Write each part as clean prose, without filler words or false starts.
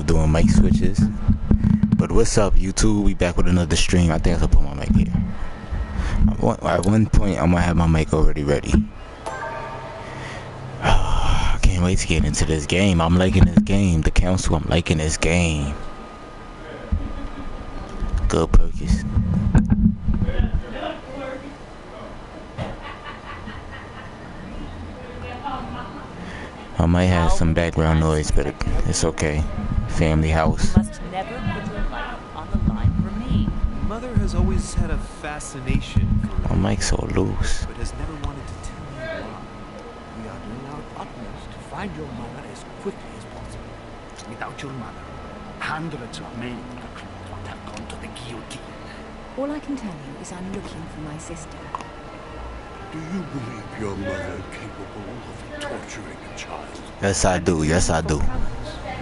myself doing mic switches. But what's up, YouTube? We back with another stream. I think I can put my mic here. At one point, I'm gonna have my mic already ready. I can't wait to get into this game. I'm liking this game. The council, I'm liking this game. Good purchase. I might have some background noise, but it's okay. Family house. You must never put your life on the line for me. Mother has always had a fascination for My mic's so loose. but has never wanted to tell me why. We are doing our utmost to find your mother as quickly as possible. Without your mother, hundreds of men would have gone to the guillotine. All I can tell you is I'm looking for my sister. Do you believe your mother capable of torturing a child? Yes, I do. Yes, I do.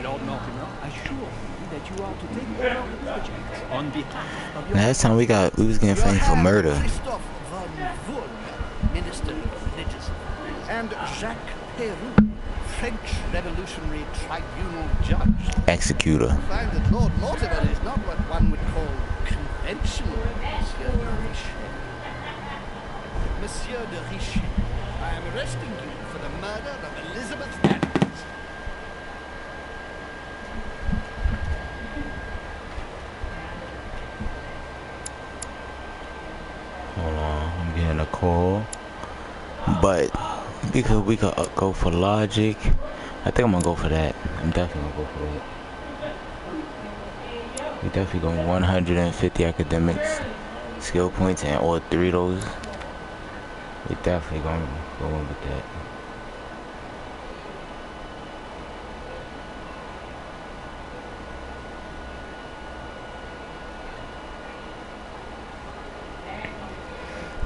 Lord Mortimer, assure me that you are to take over the project on behalf of your Last time we was getting framed for murder. Christophe von Woolner, Minister of Religious Affairs, and Jacques Peroux, French Revolutionary Tribunal Judge. Executor. I find that Lord Mortimer is not what one would call conventional, Monsieur de Richet. Monsieur de Richet, I am arresting you for the murder of Elizabeth Adams. Hold on, I'm getting a call. But because we could go for logic. I think I'm gonna go for that. I'm definitely gonna go for that. We definitely going 150 academics, skill points, and all three of those. We definitely gonna go in with that.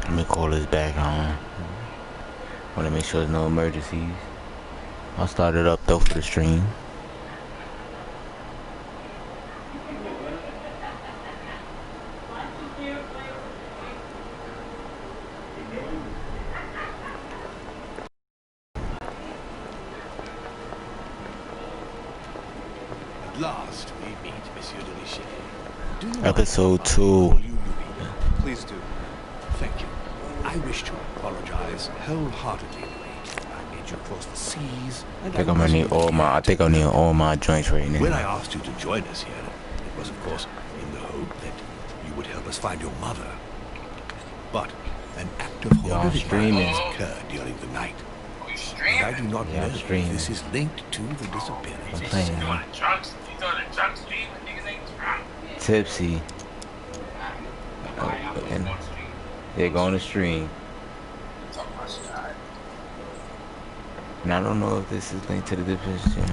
Let me call this back on. Want to make sure there's no emergencies. I'll start it up though for the stream. At last we meet, Monsieur de Richet. Do you Episode mind 2. if I call you Louis? Please do. Thank you. I wish to apologize wholeheartedly, Louis. I made you cross the seas, and I think I'm gonna need all my. I think I need all my joints right When I now. asked you to join us here, it was of course in the hope that you would help us find your mother. But an act of Yeah, I'm horrific streaming. violence occurred during the night. And I do not Yeah, I'm know if streaming. this is linked to the disappearance. I'm playing. Drugs. These are the drugs, dude. Niggas ain't drunk. Tipsy. And they're going to stream. And I don't know if this is linked to the disappearance.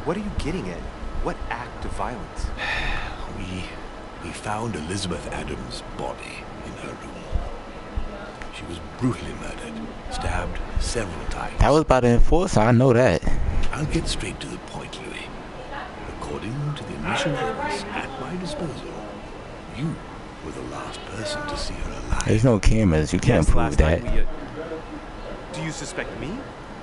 What are you getting at? What act of violence? We found Elizabeth Adams' body in her room. She was brutally murdered, stabbed several times. That was by the enforcer. I know that. I'll get straight to the point, Louis. According to the initial evidence at my disposal, you were the last person to see her alive. There's no cameras. You can't Yes, prove last that. night we, do you suspect me?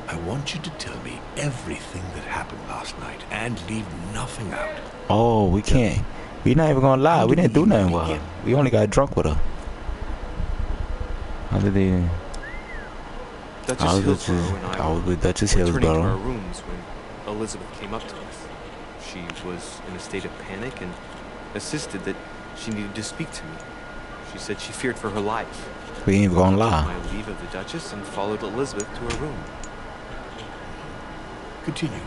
I want you to tell me everything that happened last night and leave nothing out. Oh, we can't. We're not even gonna lie. We didn't do nothing with her. We only got drunk with her. How did they? Duchess I was Hillsborough and I was with Duchess returning to our Hillsborough. rooms when Elizabeth came up to us. She was in a state of panic and insisted that she needed to speak to me. She said she feared for her life. We ain't even gonna I lie. took my leave of the Duchess and followed Elizabeth to her room. Continue.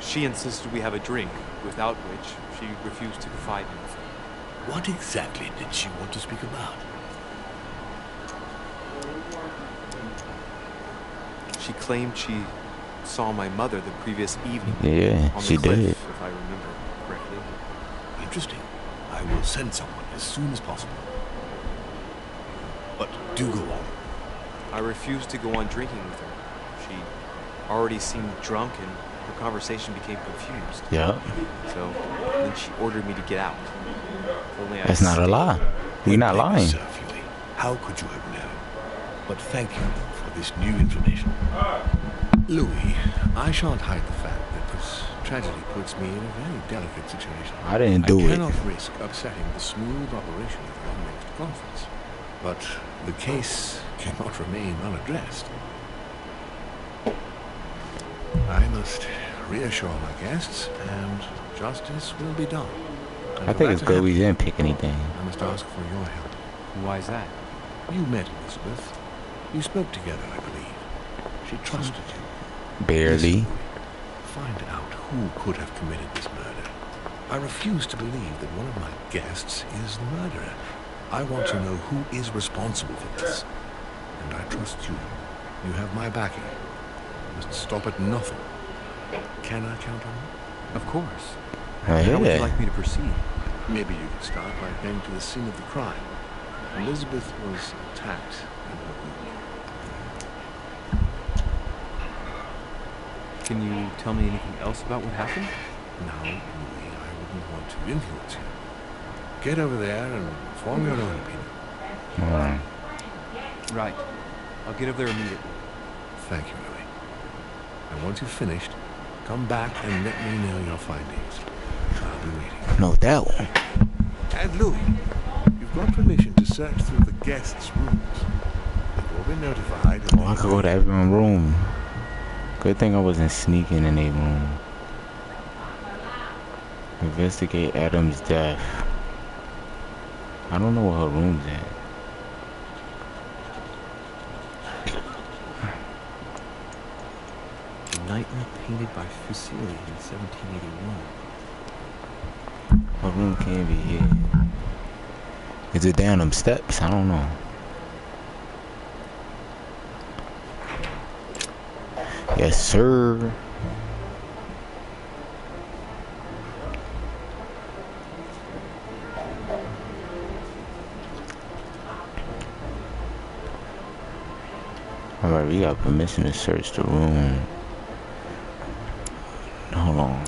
She insisted we have a drink, without which she refused to confide anything. What exactly did she want to speak about? She claimed she saw my mother the previous evening Yeah, on the she cliff, did. if I remember correctly. Interesting. I will send someone as soon as possible. But do go on. I refused to go on drinking with her. She already seemed drunk and her conversation became confused. Yeah, So then she ordered me to get out. Only I that's not a lie. You're not lying. Sir Fury, how could you have known? But thank you for this new information. Louis, I shan't hide the fact that this tragedy puts me in a very delicate situation. I didn't do I it. cannot risk upsetting the smooth operation of the next conference. But the case cannot remain unaddressed. I must reassure my guests, and justice will be done. And I for think that it's to good happen, we didn't pick anything. I must ask for your help. Why is that? You met Elizabeth. You spoke together, I believe. She trusted you. Barely. Listen, find out who could have committed this murder. I refuse to believe that one of my guests is the murderer. I want to know who is responsible for this. And I trust you. You have my backing. You must stop at nothing. Can I count on you? Of course. I hear How would you that. like me to proceed? Maybe you could start by going to the scene of the crime. Elizabeth was attacked in her room. Can you tell me anything else about what happened? Now, Louis, I wouldn't want to influence you. Get over there and form your own opinion. Alright. Right. I'll get over there immediately. Thank you, Louis. And once you've finished, come back and let me know your findings. I'll be waiting. No, that one. And Louis, you've got permission to search through the guests' rooms. You've all been notified. And Oh, I could go to everyone's room. Good thing I wasn't sneaking in a room. Investigate Adam's death. I don't know where her room's at. The nightmare painted by Fuseli in 1781. Her room can't be here. Is it down them steps? I don't know. Yes, sir. Alright, we got permission to search the room. Hold on.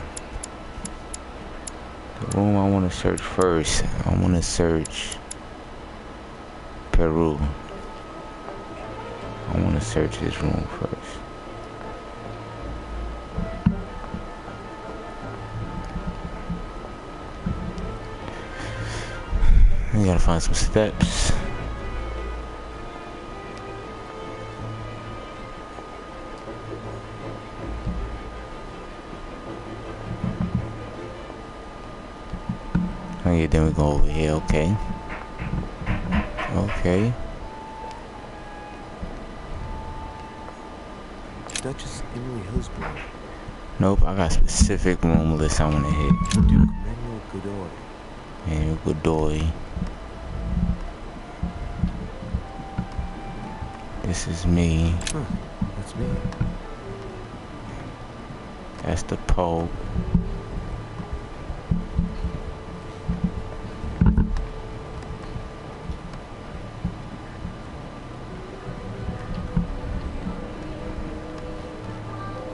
The room I want to search first. I want to search Peru. I want to search his room first. We gotta find some steps. Okay, then we go over here, okay. Okay. Duchess Emily Hillsborough. Nope, I got a specific room list I wanna hit. Duke Manuel Godoy. And Godoy. This is me. Huh, that's me. That's the Pope.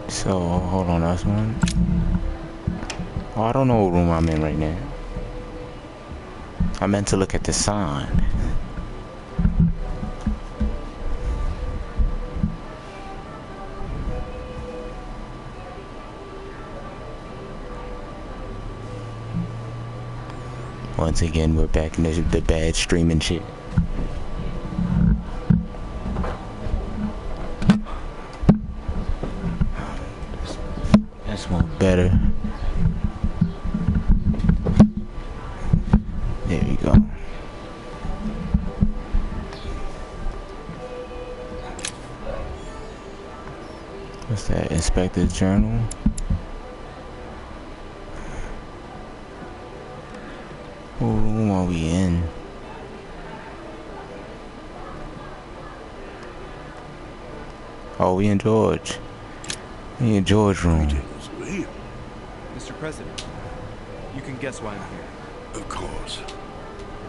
So, hold on, that's one. Oh, I don't know what room I'm in right now. I meant to look at the sign. Once again, we're back in the bad streaming shit. That's one better. There we go. What's that? Inspector's journal. What room are we in? Oh, we in George. We in George room. Greetings, Louis. Mr. President, you can guess why I'm here. Of course.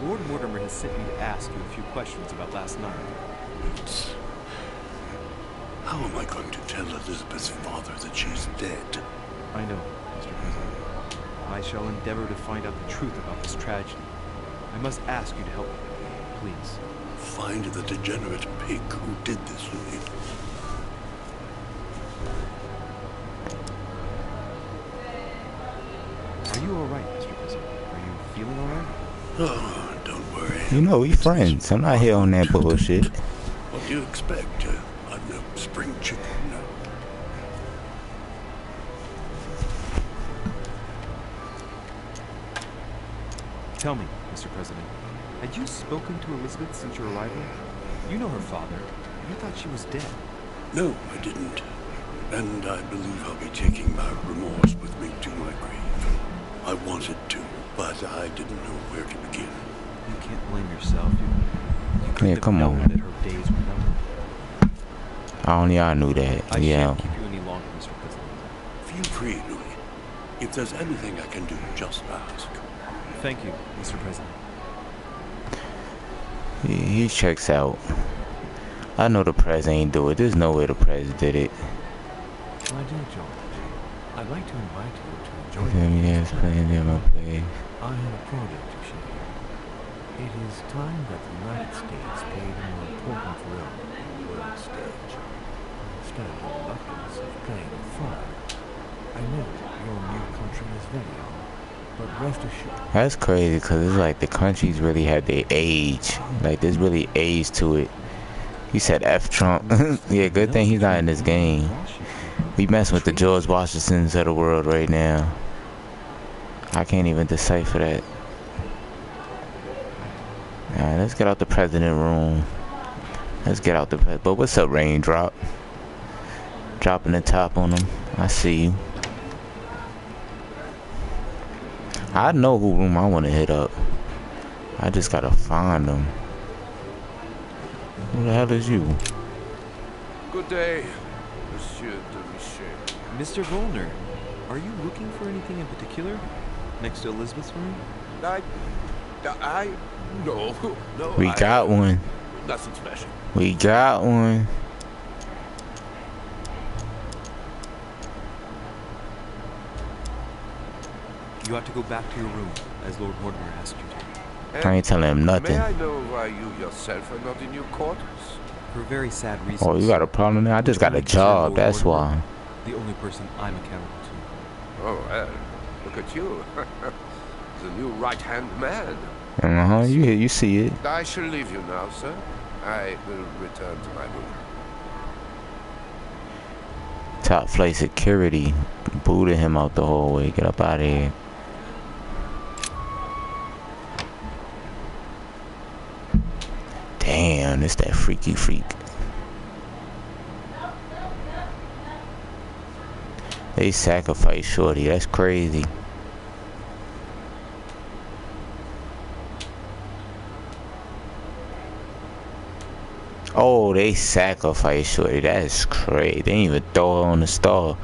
Lord Mortimer has sent me to ask you a few questions about last night. It's... How am I going to tell Elizabeth's father that she's dead? I know, Mr. President. I shall endeavor to find out the truth about this tragedy. I must ask you to help me, please. Find the degenerate pig who did this, Louis. you all right, Mr. President? Are you feeling all right? Oh, don't worry. You know, we friends. I'm not here on that bullshit. What do you expect? I'm no spring chicken. Tell me, Mr. President, had you spoken to Elizabeth since your arrival? You know her father. You thought she was dead. No, I didn't. And I believe I'll be taking my remorse with me to my grave. I wanted to, but I didn't know where to begin. You can't blame yourself. You couldn't Yeah, have come known on. that her days were numbered. Only I knew that. I Yeah. can't keep you any longer, Mr. President. Feel free, Louis. If there's anything I can do, just ask. Thank you, Mr. President. He checks out. I know the press ain't do it. There's no way the press did it. My dear George, I'd like to invite you to Feel join me? me. Yes, playing in my place. I have a project to share. It is time that the United States played a more important role on the world stage. Instead of the reluctance of playing with fire, I know your new country is very young, but rest assured, That's crazy because it's like the countries really had their age. Like there's really age to it. He said F Trump. Yeah, good thing he's not in this game. We messing with the George Washingtons of the world right now. I can't even decipher that. Alright, let's get out the president room. Let's get out the but what's up, Raindrop? Dropping the top on him. I see you. I know who room I want to hit up. I just gotta find them. Who the hell is you? Good day, Monsieur de Richet. Mr. Volner, are you looking for anything in particular? Next to Elizabeth's room? No. We got one. Nothing special. We got one. You ought to go back to your room, as Lord Mortimer asked you to. I ain't telling him nothing. May I know why you yourself are not in your quarters? For very sad reasons. Oh, you got a problem there? I just got a job, that's why. The only person I'm accountable to. Oh, well, look at you. The new right-hand man. You see it. I shall leave you now, sir. I will return to my room. Top flight security booted him out the hallway. Get up out of here. Damn, it's that freaky freak. They sacrificed Shorty. That's crazy. Oh, they sacrificed Shorty. That's crazy. They didn't even throw her on the star.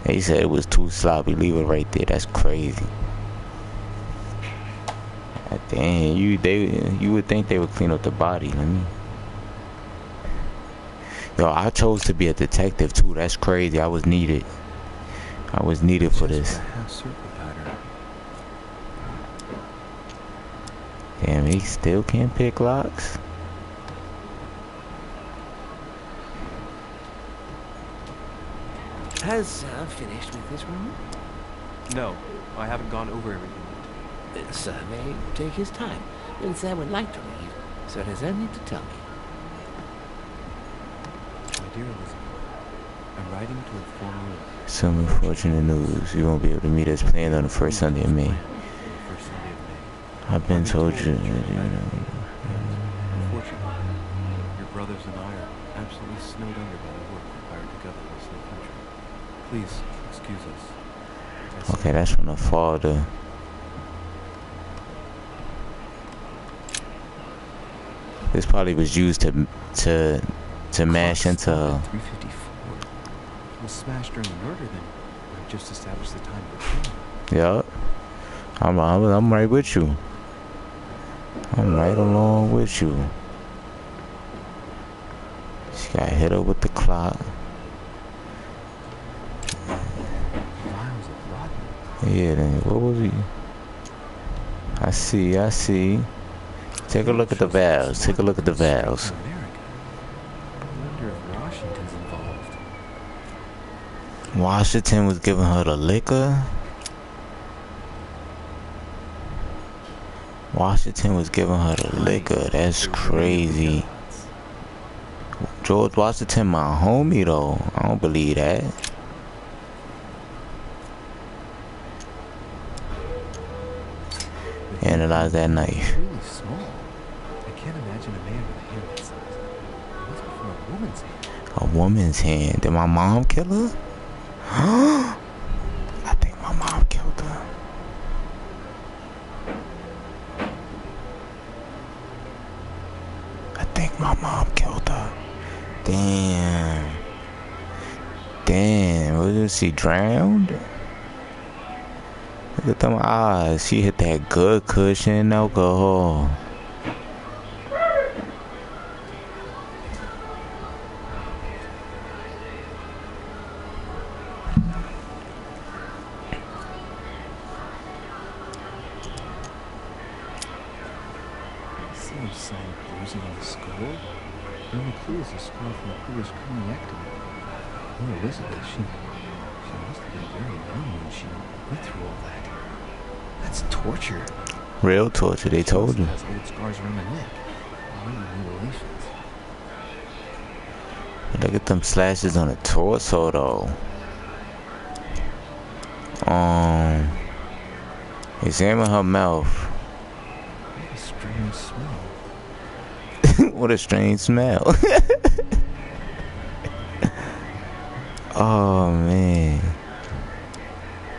They said it was too sloppy. Leave it right there. That's crazy. Damn, you would think they would clean up the body. Yo, I chose to be a detective too. That's crazy. I was needed. I was needed for this. Damn, he still can't pick locks. Has Sir finished with his room? No, I haven't gone over everything yet. Sir may take his time. When Sir would like to leave, Sir has only to tell me. My dear Elizabeth, I'm writing to inform you of Some unfortunate news. You won't be able to meet us planned on the first Sunday of May. the first Sunday of May. I've been told you. Unfortunately, your brothers and I are absolutely snowed under by the work required to govern this new country. Please excuse us. Okay, that's from the father. This probably was used to mash into her. 354. It was smashed during the murder, then. I've just established the time of the killing. Yup. I'm right with you. I'm right along with you. She got hit up with the clock. Vials of rotten. Yeah, then what was he? I see. Take a look at the valves. Take a look at the valves. America. I wonder if Washington's involved. Washington was giving her the liquor. Washington was giving her the liquor. That's crazy. George Washington, my homie though. I don't believe that. Analyze that knife. Really small. I can't imagine a man with a hand that size. It must be from a woman's hand. A woman's hand. Did my mom kill her? I think my mom killed her. I think my mom killed her. Damn. Damn. Was she drowned? Look at them eyes. She hit that good cushion alcohol. Some sign of bruising on the skull. The only clue is a scar from a previous craniectomy. Poor Elizabeth, she must have been very young when she went through all that. That's torture. Real torture, they told you. She also has old scars around the neck. Maybe mutilations. Look at them slashes on the torso though. Examine her mouth. What a strange smell. What a strange smell. Oh man.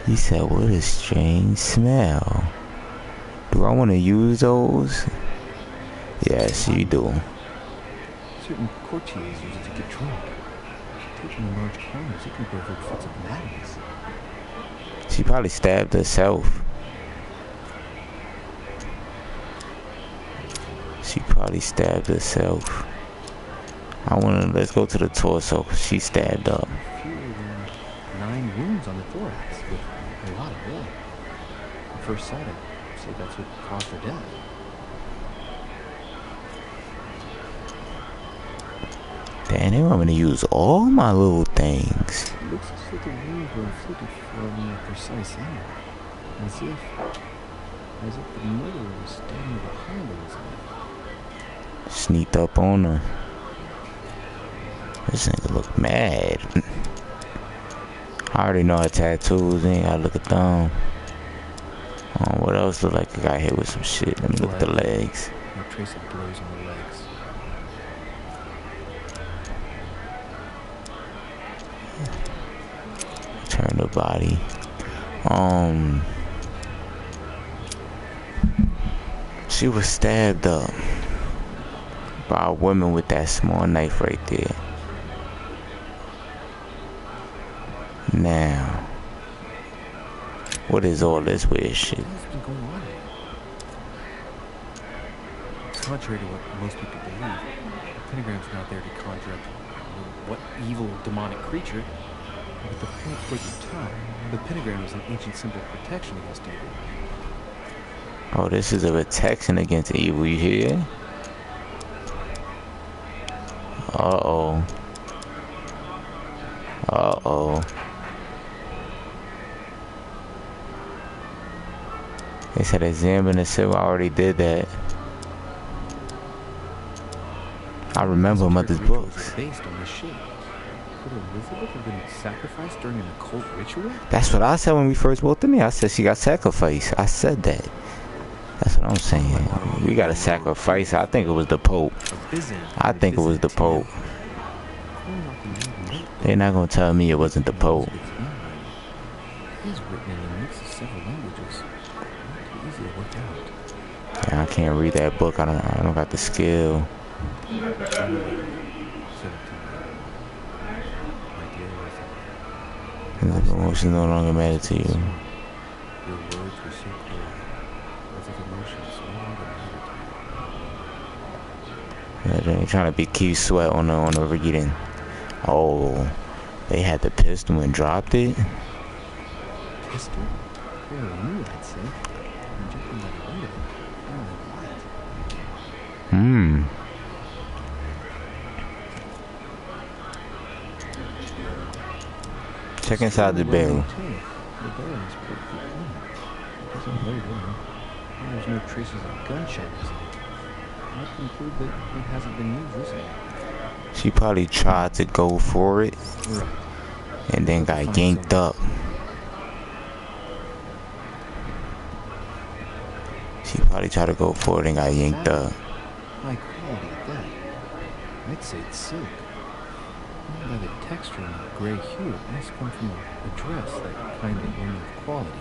He said, what a strange smell. Do I want to use those? Yes, you do. Certain courtiers use it to get drunk. Taking in large quantities, it can provoke fits of madness. She probably stabbed herself. She probably stabbed herself. Let's go to the torso, 'cause she stabbed up. Fewer than 9 wounds on the thorax with a lot of blood. At first sight, I'd say that's what caused her death. Damn, they want me to use all my little things. It looks as though the wounds were inflicted from a precise angle. As if the murderer was standing behind Elizabeth. Sneaked up on her. This nigga look mad. I already know her tattoos. Ain't gotta look at them. What else look like I got hit with some shit? Let me look at the legs. No trace of blows on the legs. Turn the body. She was stabbed up by a woman with that small knife right there. Now, what is all this weird shit? What's been going on here? Contrary to what most people believe, the pentagram's not there to conjure up what evil demonic creature. With the point towards the top, the pentagram is an ancient symbol of protection against evil. Oh, this is a protection against evil, you hear? Uh-oh. Uh-oh. They said examine the symbol. I already did that. I remember Mother's books. Based on this shape. Could Elizabeth have been sacrificed during an occult ritual? That's what I said when we first walked in there. I said she got sacrificed. I said that. That's what I'm saying. We got a sacrifice. I think it was the Pope. I think it was the Pope. They're not gonna tell me it wasn't the Pope. He's written in a mix of several languages. Not too easy to work out. Yeah, I can't read that book. I don't got the skill. The emotions no longer matter to you. Your words were so clear, as if emotions no longer mattered to you. Yeah, they trying to keep sweat on the reading. Oh, they had the pistol and dropped it. Pistol? Fairly new, I'd say. And judging by the weight of it, fairly light. Check inside the barrel. The barrel is perfectly clean. It doesn't weigh well. And there's no traces of gunshots. I conclude that it hasn't been used recently. She probably tried to go for it Right. and then got yanked up. She probably tried to go for it and got yanked up. High quality at that. I'd say it's silk. And by the texture and the gray hue, it must come from a dress, that kind that women of quality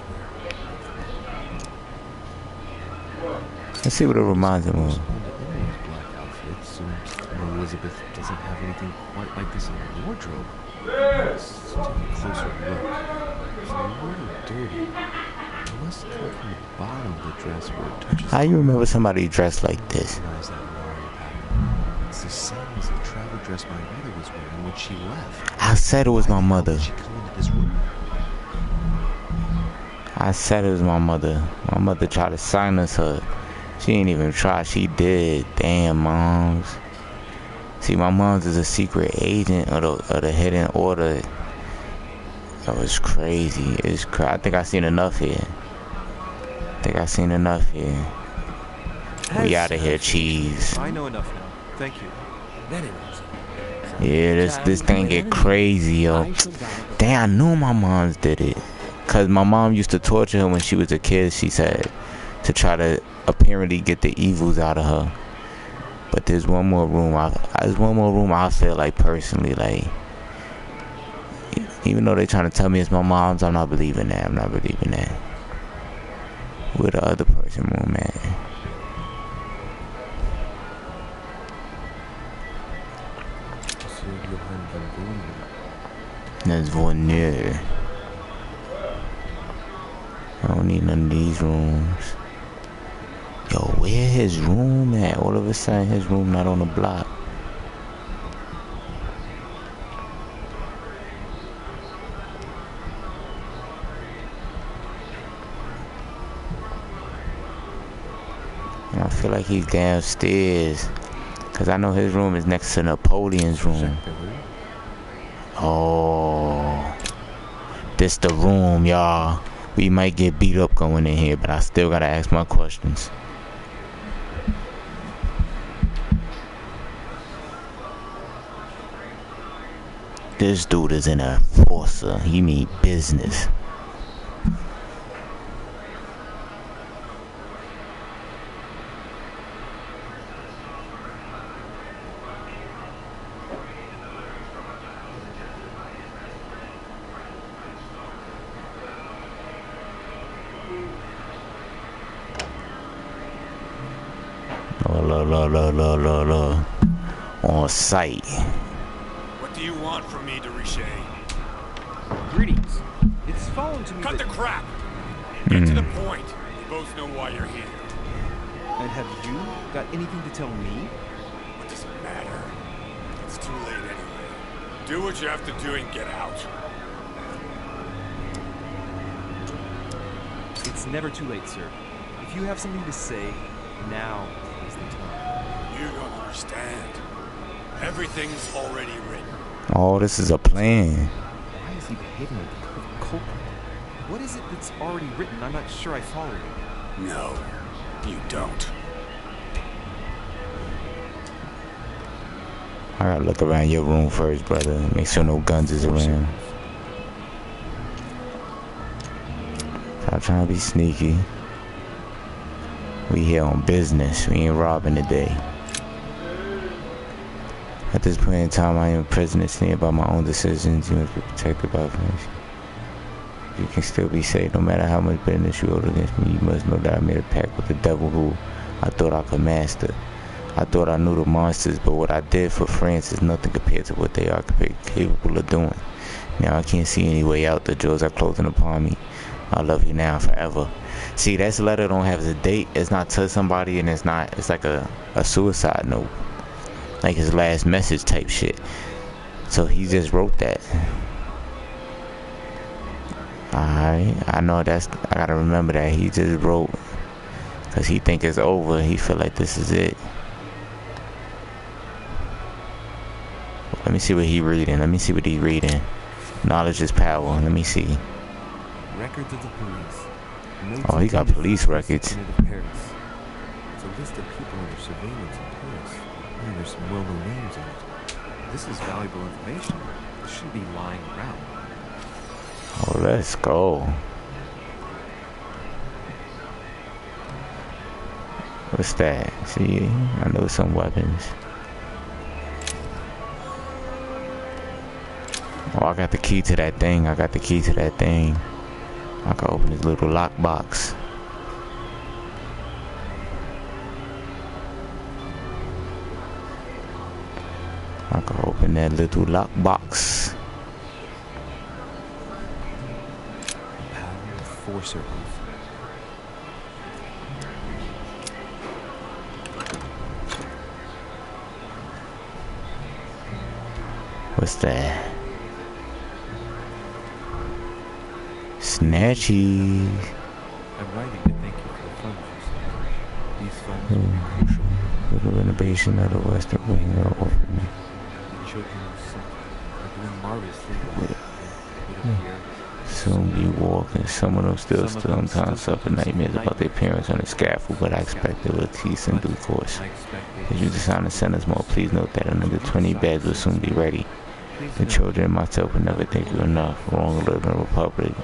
wear. Let's see what it reminds him of. On the inmate's black outfits, and Elizabeth doesn't have anything quite like this in her wardrobe. Let's take a closer look. It's a little dirty. It must come from the bottom of the dress where it touches. How you remember somebody dressed like this? Recognize that warrior pattern. It's the same as the travel dress my mother was wearing when she left. I said it was my mother. She come into this room. I said it was my mother. My mother tried to silence her. She ain't even try. She did. Damn, moms. See, my mom's is a secret agent of the hidden order. That was crazy. I think I seen enough here. We out of here, cheese. I know enough now. Thank you. Very well, sir. Yeah, this thing get crazy, yo. Damn, I knew my mom's did it. Cause my mom used to torture her when she was a kid, she said, to try to apparently get the evils out of her. But there's one more room. I feel like personally, like, even though they trying to tell me it's my mom's, I'm not believing that. Where the other person room at? There's one there. I don't need none of these rooms. Yo, where his room at? All of a sudden, his room not on the block. And I feel like he's downstairs. Cause I know his room is next to Napoleon's room. Oh, this the room, y'all. We might get beat up going in here, but I still gotta ask my questions. This dude is an enforcer. He mean business. Look. On site. What do you want from me, Derichet? Greetings. It's fallen to me Cut that... the crap! Get to the point. We both know why you're here. And have you got anything to tell me? What does it matter? It's too late anyway. Do what you have to do and get out. It's never too late, sir. If you have something to say, now is the time. You don't understand. Everything's already written. Oh, this is a plan. Why is he behaving like a perfect culprit? What is it that's already written? I'm not sure I follow it. No, you don't. I gotta look around your room first, brother. Make sure no guns is around. Stop trying to be sneaky. We here on business. We ain't robbing today. At this point in time, I am a prisoner, standing by my own decisions. You must be protected by friends. You can still be safe, no matter how much bitterness you hold against me. You must know that I made a pact with the devil who I thought I could master. I thought I knew the monsters, but what I did for France is nothing compared to what they are capable of doing. Now I can't see any way out. The jaws are closing upon me. I love you now forever. See, that letter don't have a date. It's not to somebody, and it's like a suicide note. Like his last message type shit. So he just wrote that. Alright, I know I gotta remember that. He just wrote, cause he think it's over. He feel like this is it. Let me see what he reading. Knowledge is power. Let me see. Records of the police. Notes Oh, he got dated police from records. Senate of Paris. It's a list of people under surveillance in Paris. And there's some well-known names on it. This is valuable information. This shouldn't be lying around. Oh, let's go. What's that? See, I know some weapons. Oh, I got the key to that thing. I got the key to that thing. I can open this little lockbox. I can open that little lockbox. Pattern of 4 circles. What's that? Snatchy. I'm writing to thank you for the funds you sent. These funds will be crucial. For the renovation of the Western Wing of me. The children you sent are doing marvelously well. It appears. Soon be walking. Some of them still sometimes suffer nightmares about their parents on the scaffold, but I expect they will cease in due course. As you decide to send us more, please note that another 20 beds will soon be ready. The children and myself will never thank you enough. Long live the Republic.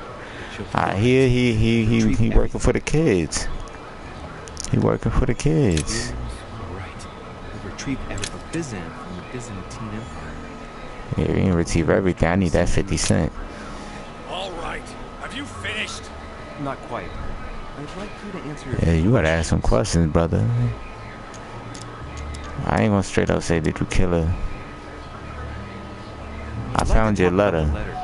I hear he working for the kids. He working for the kids. Right. We retrieve Byzant from the Byzantine Empire. Yeah, we didn't retrieve everything. I need that 50 cent. All right. Have you finished? Not quite. I'd like you to answer. Yeah, you gotta ask some questions, brother. I ain't gonna straight up say, did you kill her? I found your letter. You're right.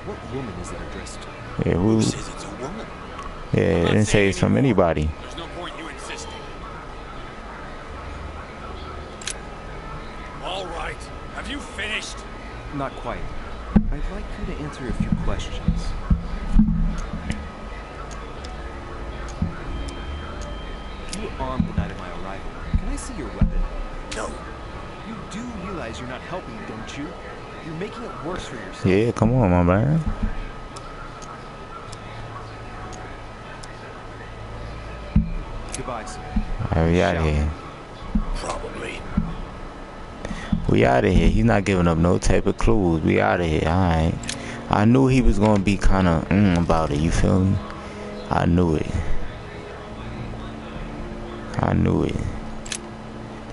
What woman is it addressed to? Yeah, who? Says it's a woman. Yeah, it didn't say it's from anybody. There's no point you insisting. All right. Have you finished? Not quite. I'd like you to answer a few questions. You were armed the night of my arrival. Can I see your weapon? No. You do realize you're not helping, don't you? You're making it worse for yourself. Yeah, come on, my man. Goodbye, sir. Alright, we out of here. Probably. We out of here. He's not giving up no type of clues. We out of here. Alright. I knew he was gonna be kind of about it. You feel me? I knew it. I knew it.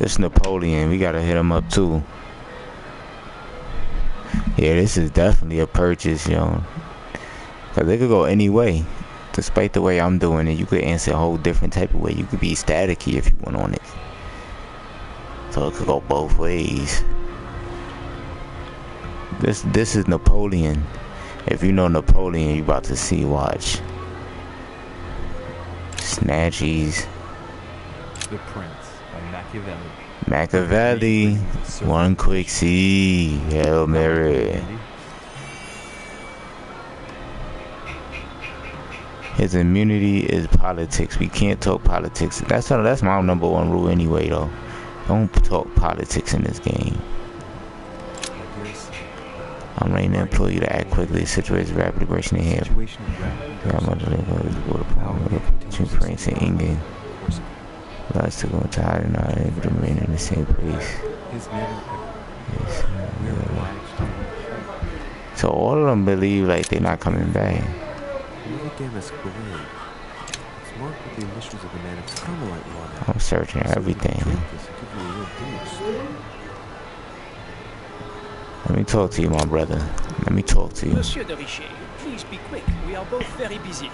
This Napoleon, we gotta hit him up too. Yeah, this is definitely a purchase, yo. Cause they could go any way. Despite the way I'm doing it, you could answer a whole different type of way. You could be staticky if you went on it. So it could go both ways. This is Napoleon. If you know Napoleon, you about to see. Watch. Snatchies. The Prince by Machiavelli. Machiavelli. One quick C. Hail Mary. His immunity is politics. We can't talk politics. That's my #1 rule anyway, though. Don't talk politics in this game. I'm ready to employ you to act quickly. The situation is rapid aggression in here. I'm going to go to power between France and England. Lots to go to hide and not able to remain in the same place. Yes, so all of them believe like they're not coming back. I'm searching everything. Let me talk to you, my brother. Let me talk to you. Monsieur de Richet, please be quick. We are both very busy.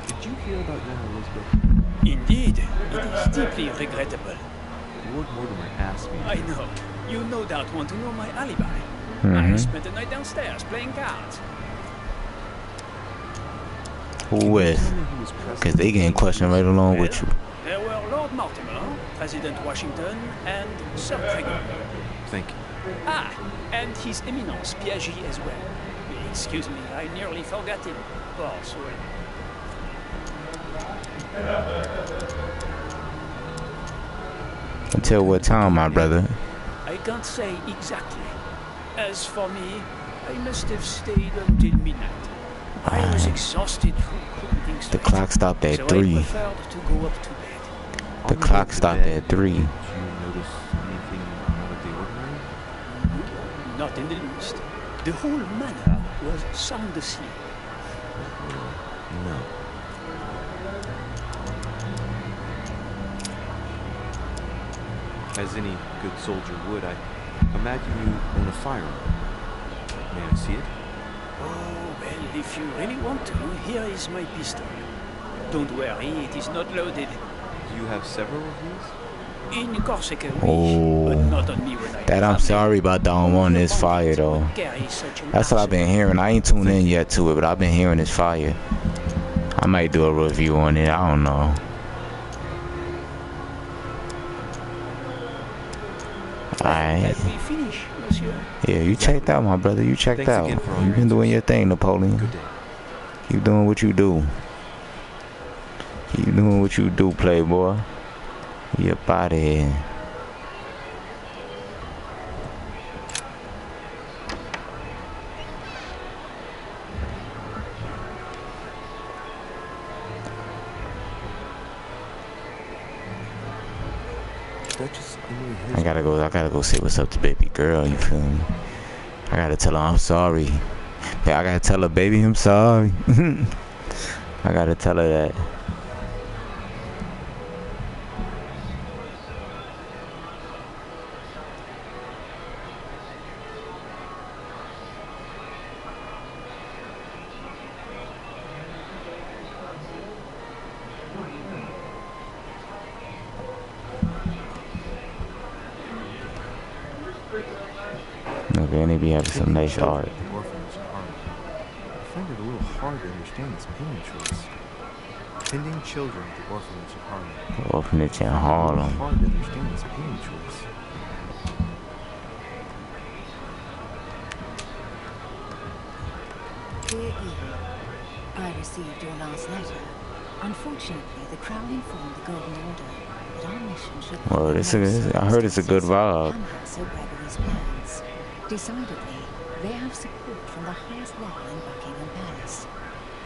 Did you hear about young Elizabeth? Indeed, it is deeply regrettable. Lord Mortimer asked me. I know. You no doubt want to know my alibi. Mm-hmm. I spent the night downstairs playing cards. Who with? Because they getting questioned right along with you. There were Lord Mortimer, President Washington, and Sir Gregor. Thank you. Ah, and His Eminence Piaget as well. Excuse me, I nearly forgot him. Poor soul. Until what time, my brother? I can't say exactly. As for me, I must have stayed until midnight. I was exhausted from committing The strikes, clock stopped at so 3. I preferred to go up to bed. The clock stopped at 3. Did you notice anything out of the ordinary? Not in the least. The whole manor was sound asleep. No. As any good soldier would, I imagine you own a firearm. May I see it? Oh, well, if you really want to, here is my pistol. Don't worry, it is not loaded. Do you have several of these? In Corsica, we Oh, but not on me when I that I'm travel. sorry about that one. Is fire though. Carry such an That's what I've been arsenal. hearing. I ain't tuned in yet to it, but I've been hearing it's fire. I might do a review on it. I don't know. Alright. Let me finish, monsieur. Yeah, you checked out, my brother. You checked Thanks out. again for all You your been doing answers. your thing, Napoleon. Good day. Keep doing what you do. Keep doing what you do, playboy. You up out of here. Duchess Emily I gotta go say what's up to baby girl, you feel me? I gotta tell her I'm sorry. Yeah, I gotta tell her, baby, I'm sorry. I gotta tell her that. Okay, and they be having some nice art. The orphanage in Harlem. I find it a little hard to understand this payment choice. Tending children at the orphanage in Harlem. Orphanage in It's Harlem. hard to understand this payment choice. Dear Eve, I received your last letter. Unfortunately, the Crown informed the Golden Order that our mission should... Well, I heard it's a good vibe. And Sir Gregory's plans. Decidedly, they have support from the highest level in Buckingham Palace.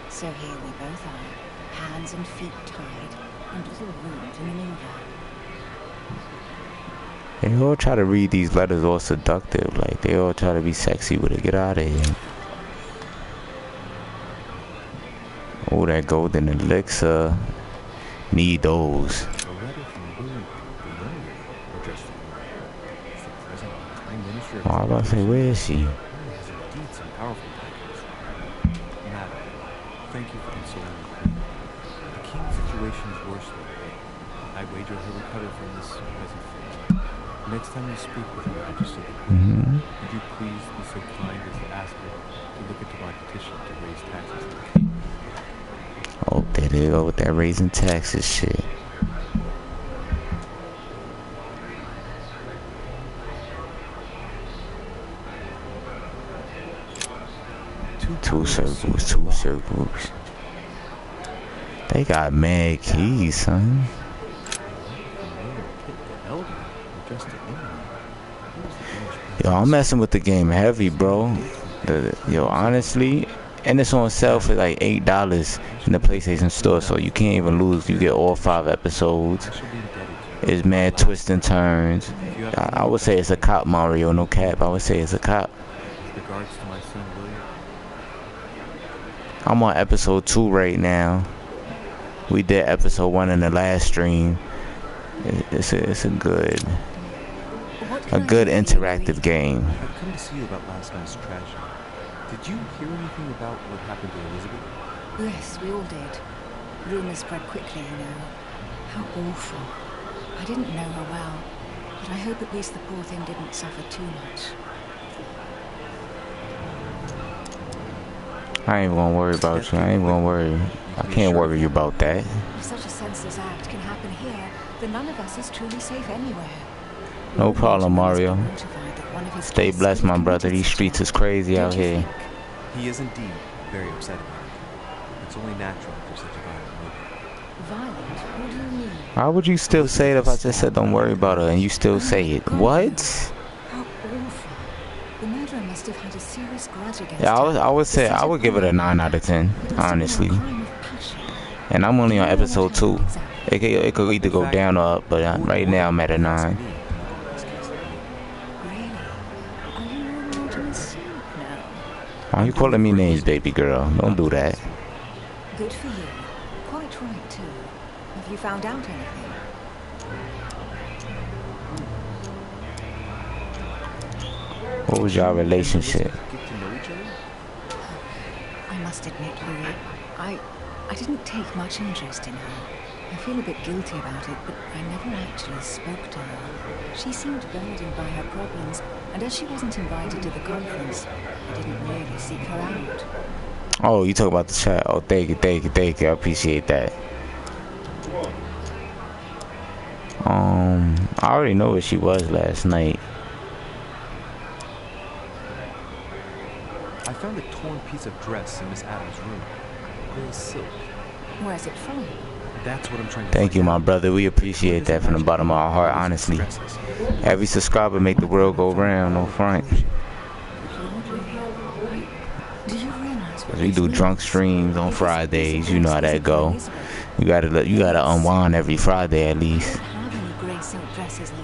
So here we both are, hands and feet tied, and little room to maneuver. They all try to read these letters all seductive. Like, they all try to be sexy with it. Get out of here. Oh, that golden elixir. Need those. A letter from William the Younger addressed to you. Is the present Prime Minister of Oh, I was about to say, where is she? He has indeed some powerful titles. Madam, thank you for consoling the Queen. The King's situation is worse than today. I wager he'll recover from this present fate. Next time you speak with Her Majesty the Queen, would you please be so kind as to ask her to look into my petition to raise taxes on the King? Oh, there they go with that raising taxes shit. Two circles. They got mad keys, son. Yo, I'm messing with the game heavy, bro. Yo, honestly, and it's on sale for like $8 in the PlayStation Store, so you can't even lose. You get all 5 episodes. It's mad twists and turns. I would say it's a cop, Mario, no cap. I would say it's a cop. Regards to my son William. I'm on episode 2 right now. We did episode 1 in the last stream. It's a good interactive game. I've come to see you about last night's tragedy. Did you hear anything about what happened to Elizabeth? Yes, we all did. Rumors spread quickly, you know. How awful. I didn't know her well, but I hope at least the poor thing didn't suffer too much. I ain't gonna worry about you. I ain't gonna worry. I can't worry about that. If such a senseless act can happen here, then none of us is truly safe anywhere. No problem, Mario. Notified that one of his Stay guests blessed, could my have brother. committed These such streets an is crazy act. out Don't you here. think? He is indeed very upset about it. It's only natural for such a violent movement. Violent? What do you mean? Why would you still say it if I just said don't worry about her and you still say it? What? How awful. The murderer must have had a serious grudge against Yeah, her. I would say To set I would give it a 9 out of 10, It was honestly. a crime of passion. And I'm only on Do you know episode what 2. happened exactly? It could either go down or up, but right now I'm at a 9. Really? Are you more monogamous? No. Why you calling me names, baby girl? Don't do that. Good for you. Quite right, too. Have you found out anything? What was your relationship? Get to know each other? I must admit, Louis, I didn't take much interest in her. I feel a bit guilty about it, but I never actually spoke to her. She seemed burdened by her problems, and as she wasn't invited to the conference, I didn't really seek her out. Oh, you talk about the chat. Oh, thank you, thank you, thank you. I appreciate that. I already know where she was last night. I found a torn piece of dress in Miss Adams' room. Gray silk. Where's it from? That's what I'm trying to Thank find you, my out. brother. We appreciate that from the bottom of our heart, honestly. Every subscriber make the world go round, no front. Do you realize what We this do means? drunk streams on If this Fridays. You know how that go. Elizabeth, You gotta unwind every Friday at I least. don't have any grey silk dresses, Louis.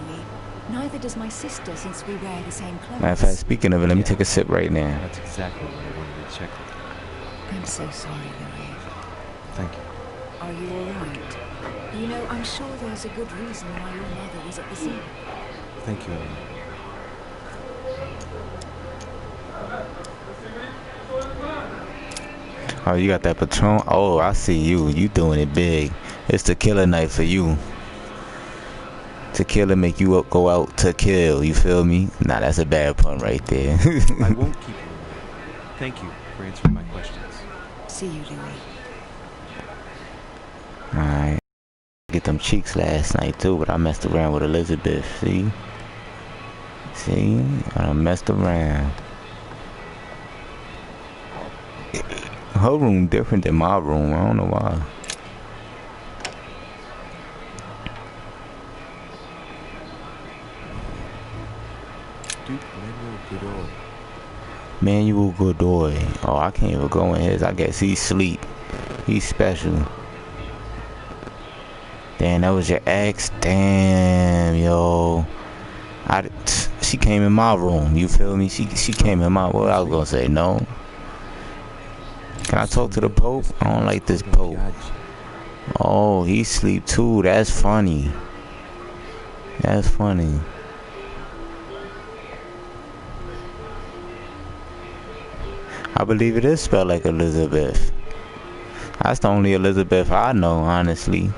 Neither does my sister, since we wear the same clothes. Matter of fact, speaking of it, let me take a sip right now. That's exactly what I wanted to check with you. I'm so sorry, Louis. Thank you. Are you all right? You know, I'm sure there's a good reason why your mother was at the scene. Thank you, Ellen. Oh, you got that Patron? Oh, I see you. You doing it big. It's the killer night for you. Tequila make you go out to kill. You feel me? Nah, that's a bad pun right there. I won't keep you. Thank you for answering my questions. See you, Louis. Alright. Get them cheeks last night too, but I messed around with Elizabeth. See? I messed around. Her room different than my room. I don't know why. Duke Manuel Godoy. Manuel Godoy. Oh, I can't even go in his. I guess he's sleep. He's special. Damn, that was your ex? Damn, yo. She came in my room. You feel me? She came in my... What I was gonna say? No. Can I talk to the Pope? I don't like this Pope. Oh, he sleep too. That's funny. That's funny. I believe it is spelled like Elizabeth. That's the only Elizabeth I know, honestly.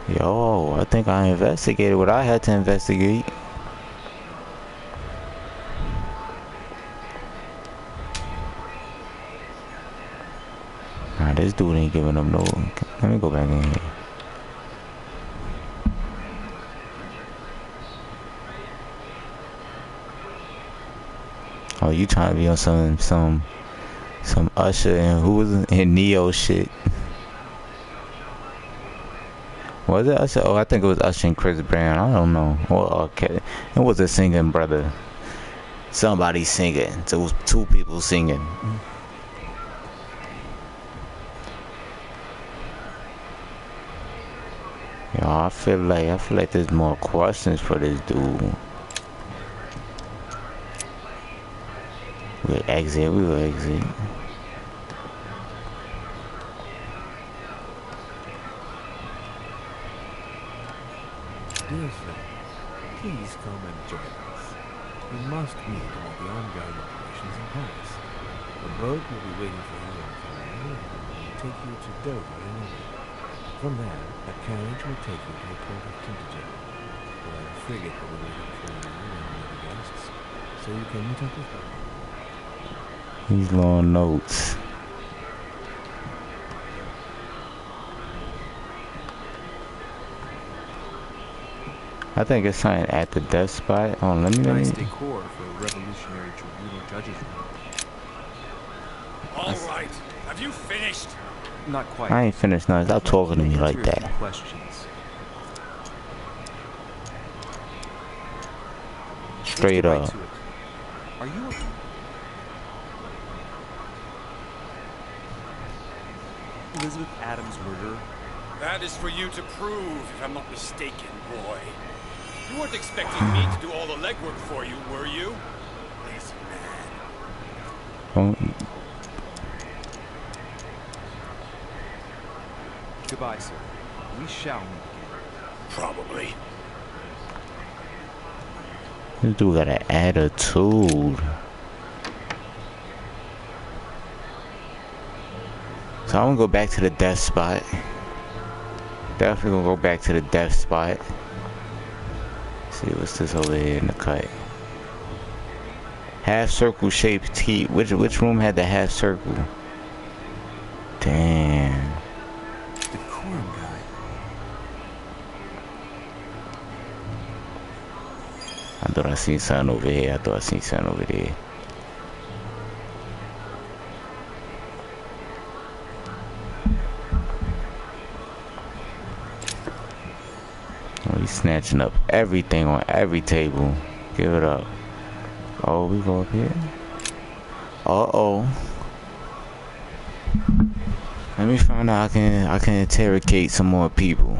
Yo, I think I investigated what I had to investigate. Nah, this dude ain't giving them no... Let me go back in here. Oh, you trying to be on some Usher and who was in Neo shit? Was it Usher? Oh, I think it was Usher and Chris Brown. I don't know. Or okay, it was a singing brother. Somebody singing. So it was two people singing. Yo, I feel like there's more questions for this dude. We will exit. Dear friend, please come and join us. We must meet about the ongoing operations in Paris. A boat will be waiting for you in Calais and will take you to Dover in Italy. From there, a carriage will take you to the port of Tintagel, where a frigate will be waiting for you and other guests, so you can meet up with them. These long notes. I think it's something at the death spot. Oh, let me. Nice decor for a revolutionary tribunal judge's room. All right. Have you finished? Not quite. I ain't finished nothing. Stop talking to me like that. Questions. straight Let's get right up. to it. Are you Elizabeth Adams' murderer? That is for you to prove, if I'm not mistaken, boy. You weren't expecting me to do all the legwork for you, were you? Listen, man. Don't- Goodbye, sir. We shall meet again. Probably. This dude got an attitude. So I'm gonna go back to the death spot. Definitely gonna go back to the death spot. See what's this over here in the cut. Half circle shaped teeth. Which room had the half circle? Damn. The Coram guy. I thought I seen something over here. I thought I seen something over there. Oh, he's snatching up everything on every table. Give it up. Oh, we go up here. Uh-oh. Let me find out I can interrogate some more people.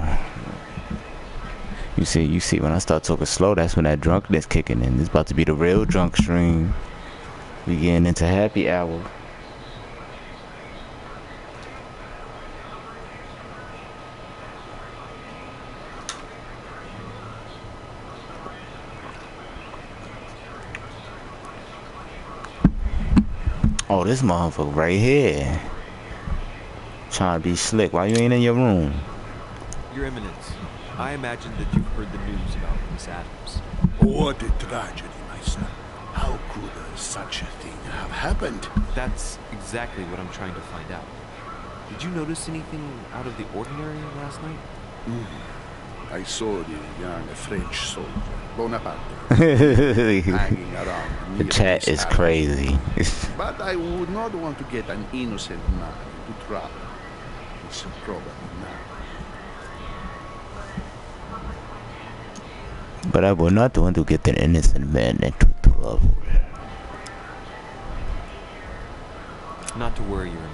You see, when I start talking slow, that's when that drunkenness kicking in. This about to be the real drunk stream. We getting into happy hour. Oh, this motherfucker right here. Trying to be slick. Why you ain't in your room? Your Eminence, I imagine that you've heard the news about Miss Adams. What a tragedy, my son. How could such a thing have happened? That's exactly what I'm trying to find out. Did you notice anything out of the ordinary last night? I saw the young French soldier, Bonaparte, hanging around. The chat is crazy. But I would not want to get an innocent man into trouble. It's probably not. But I would not want to get an innocent man into trouble. Not to worry, Your Eminence.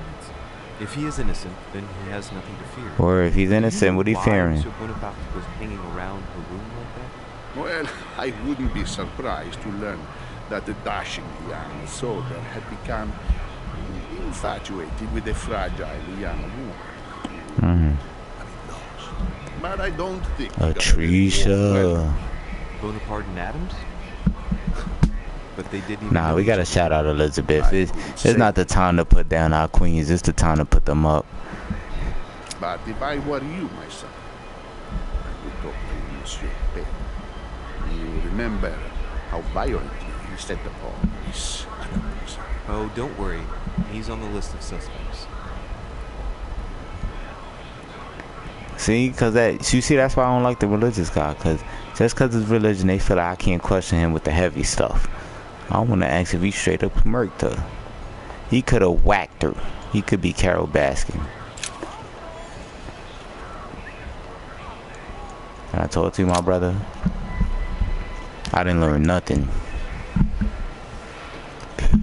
If he is innocent, then he has nothing to fear. Or if he's Do you innocent, know what he why fearing? Monsieur Bonaparte was hanging around her room like that? Well, I wouldn't be surprised to learn that the dashing young soldier had become infatuated with a fragile young woman. But I don't think... Atrisha. Bonaparte and Adams? But they didn't even Nah, know we each gotta other. shout out Elizabeth. It's not the time to put down our queens. It's the time to put them up. But if I were you, my son, I would talk to Monsieur Payne. You remember how violently he set upon Miss Adams. Oh, don't worry. He's on the list of suspects. See, you see, that's why I don't like the religious guy. Cause just cause it's religion, they feel like I can't question him with the heavy stuff. I want to ask if he straight up murked her. He could have whacked her. He could be Carol Baskin. And I told you, my brother, I didn't learn nothing.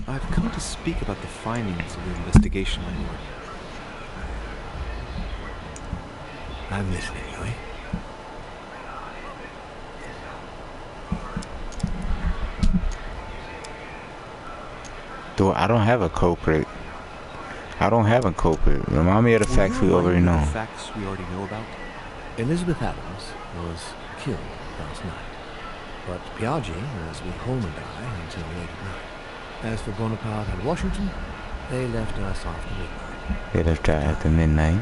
I've come to speak about the findings of the investigation, my lord. I'm listening, Louis. I don't have a culprit. I don't have a culprit. Remind me of the facts we already know. The facts we already know about? Elizabeth Adams was killed last night, but Piaggi was with Holman until late at night. As for Bonaparte and Washington, they left us after midnight. They left out after midnight.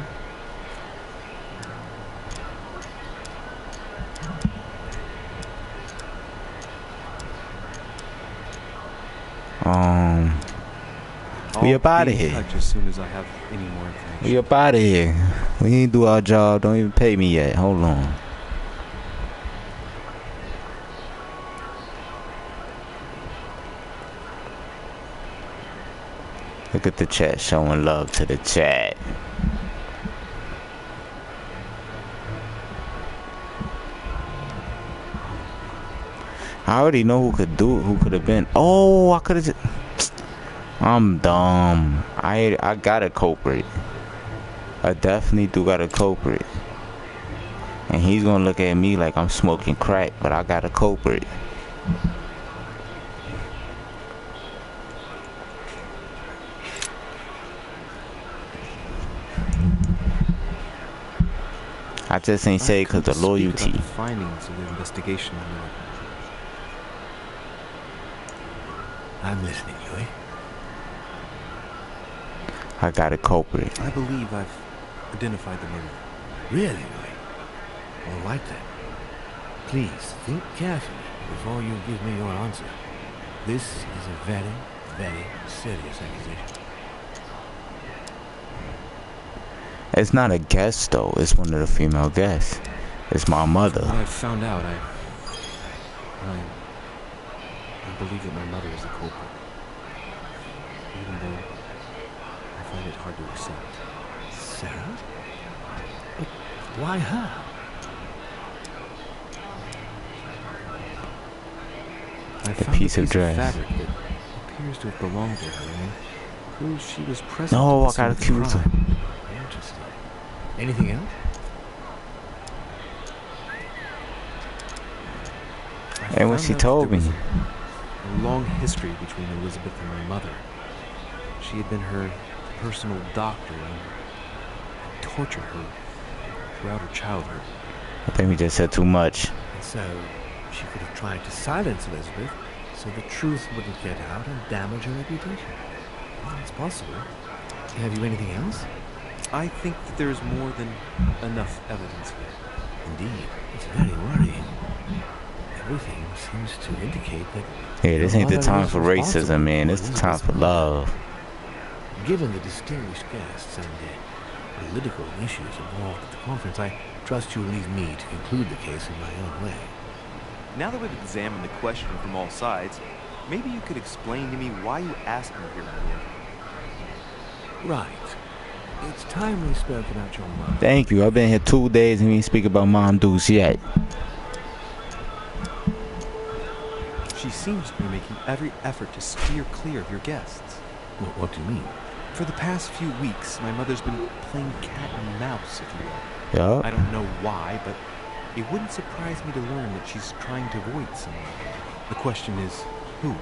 We up out of I'll be in here. touch as soon as I have any more information. We up out of here. We ain't do our job. Don't even pay me yet. Hold on. Look at the chat showing love to the chat. I already know who could do it, who could have been. Oh, I could have just... I'm dumb. I got a culprit. I definitely do got a culprit. And he's gonna look at me like I'm smoking crack, but I got a culprit. I just ain't say because the loyalty. The findings of the investigation. I'm listening, Yui. I got a culprit. I believe I've identified the murderer. Really, Yui? All right then. Please think carefully before you give me your answer. This is a very, very serious accusation. It's not a guest though. It's one of the female guests. It's my mother. What I found out, I believe that my mother is the culprit, even though I find it hard to accept. Sarah? But why her? I The found piece a of dress. fabric that appears to have belonged to her, and proves she was present. No, at the I got scene of the accused her. crime. Interesting. Anything else? And what found she out told there me. was a long history between Elizabeth and my mother. She had been her personal doctor and had tortured her throughout her childhood. I think we just said too much. And so she could have tried to silence Elizabeth so the truth wouldn't get out and damage her reputation. Well, it's possible. Have you anything else? I think that there's more than enough evidence here. Indeed, it's very worrying. Everything seems to indicate that... Yeah, this your ain't the mother time is for racism, responsible man. for It's the time Elizabeth's for love. Given the distinguished guests and the political issues involved at the conference, I trust you'll leave me to conclude the case in my own way. Now that we've examined the question from all sides, maybe you could explain to me why you asked me here, my lord. Right. It's time we spoke about your mother. Thank you. I've been here 2 days and we ain't speak about Mom Deuce yet. She seems to be making every effort to steer clear of your guests. What do you mean? For the past few weeks, my mother's been playing cat and mouse, if you will. Yeah. I don't know why, but it wouldn't surprise me to learn that she's trying to avoid someone. The question is, who?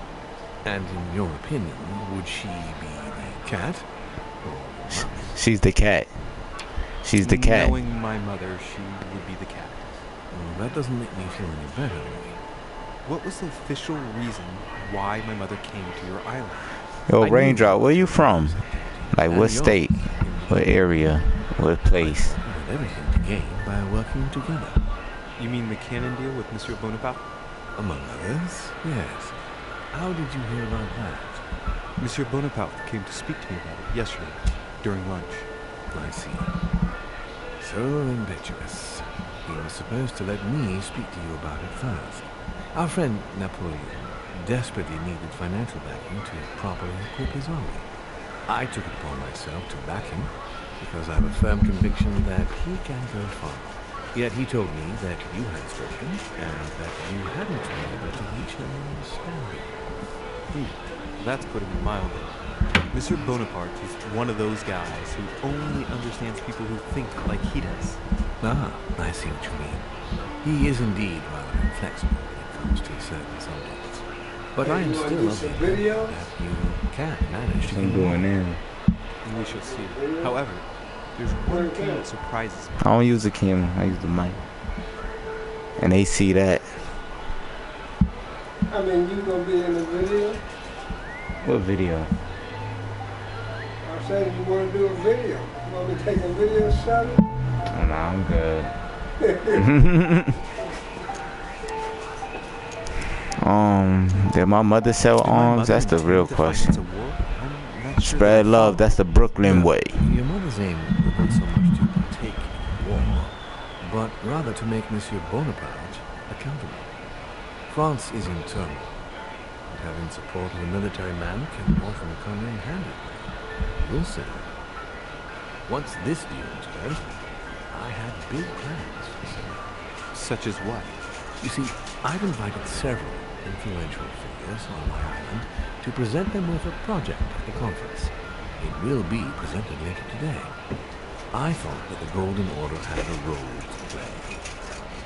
And in your opinion, would she be the cat? She's the cat. She's the cat. Knowing my mother, she would be the cat. Well, that doesn't make me feel any better. What was the official reason why my mother came to your island? Yo, Raindrop, where you from? Like what state? What area? What place? We had everything to gain by working together. You mean the cannon deal with Monsieur Bonaparte? Among others, yes. How did you hear about that? Monsieur Bonaparte came to speak to me about it yesterday, during lunch. I see. So impetuous. He was supposed to let me speak to you about it first. Our friend Napoleon desperately needed financial backing to properly equip his army. I took it upon myself to back him because I have a firm conviction that he can go far. Yet he told me that you had spoken and that you hadn't been able to reach an understanding. That's putting it mildly. Monsieur Bonaparte is one of those guys who only understands people who think like he does. Ah, I see what you mean. He is indeed rather inflexible when it comes to certain subjects. But I am still of the opinion that you can manage to I'm going in. We shall see. However, there's one thing that surprises me. I don't use the camera. I use the mic. And they see that. I mean, you gonna be in the video? What video? I'm saying you want to do a video. You want me to take a video shot? Oh, nah, I'm good. Did my mother sell arms? That's the real question. Spread love. That's the Brooklyn way. Your mother's aim was not so much to partake in war, but rather to make Monsieur Bonaparte accountable. France is in turmoil, and having support of a military man can often come in handy. We'll see. Once this deal was closed, I had big plans for Sarah. Such as what? You see, I've invited several influential figures on my island to present them with a project at the conference. It will be presented later today. I thought that the Golden Order had a role to play.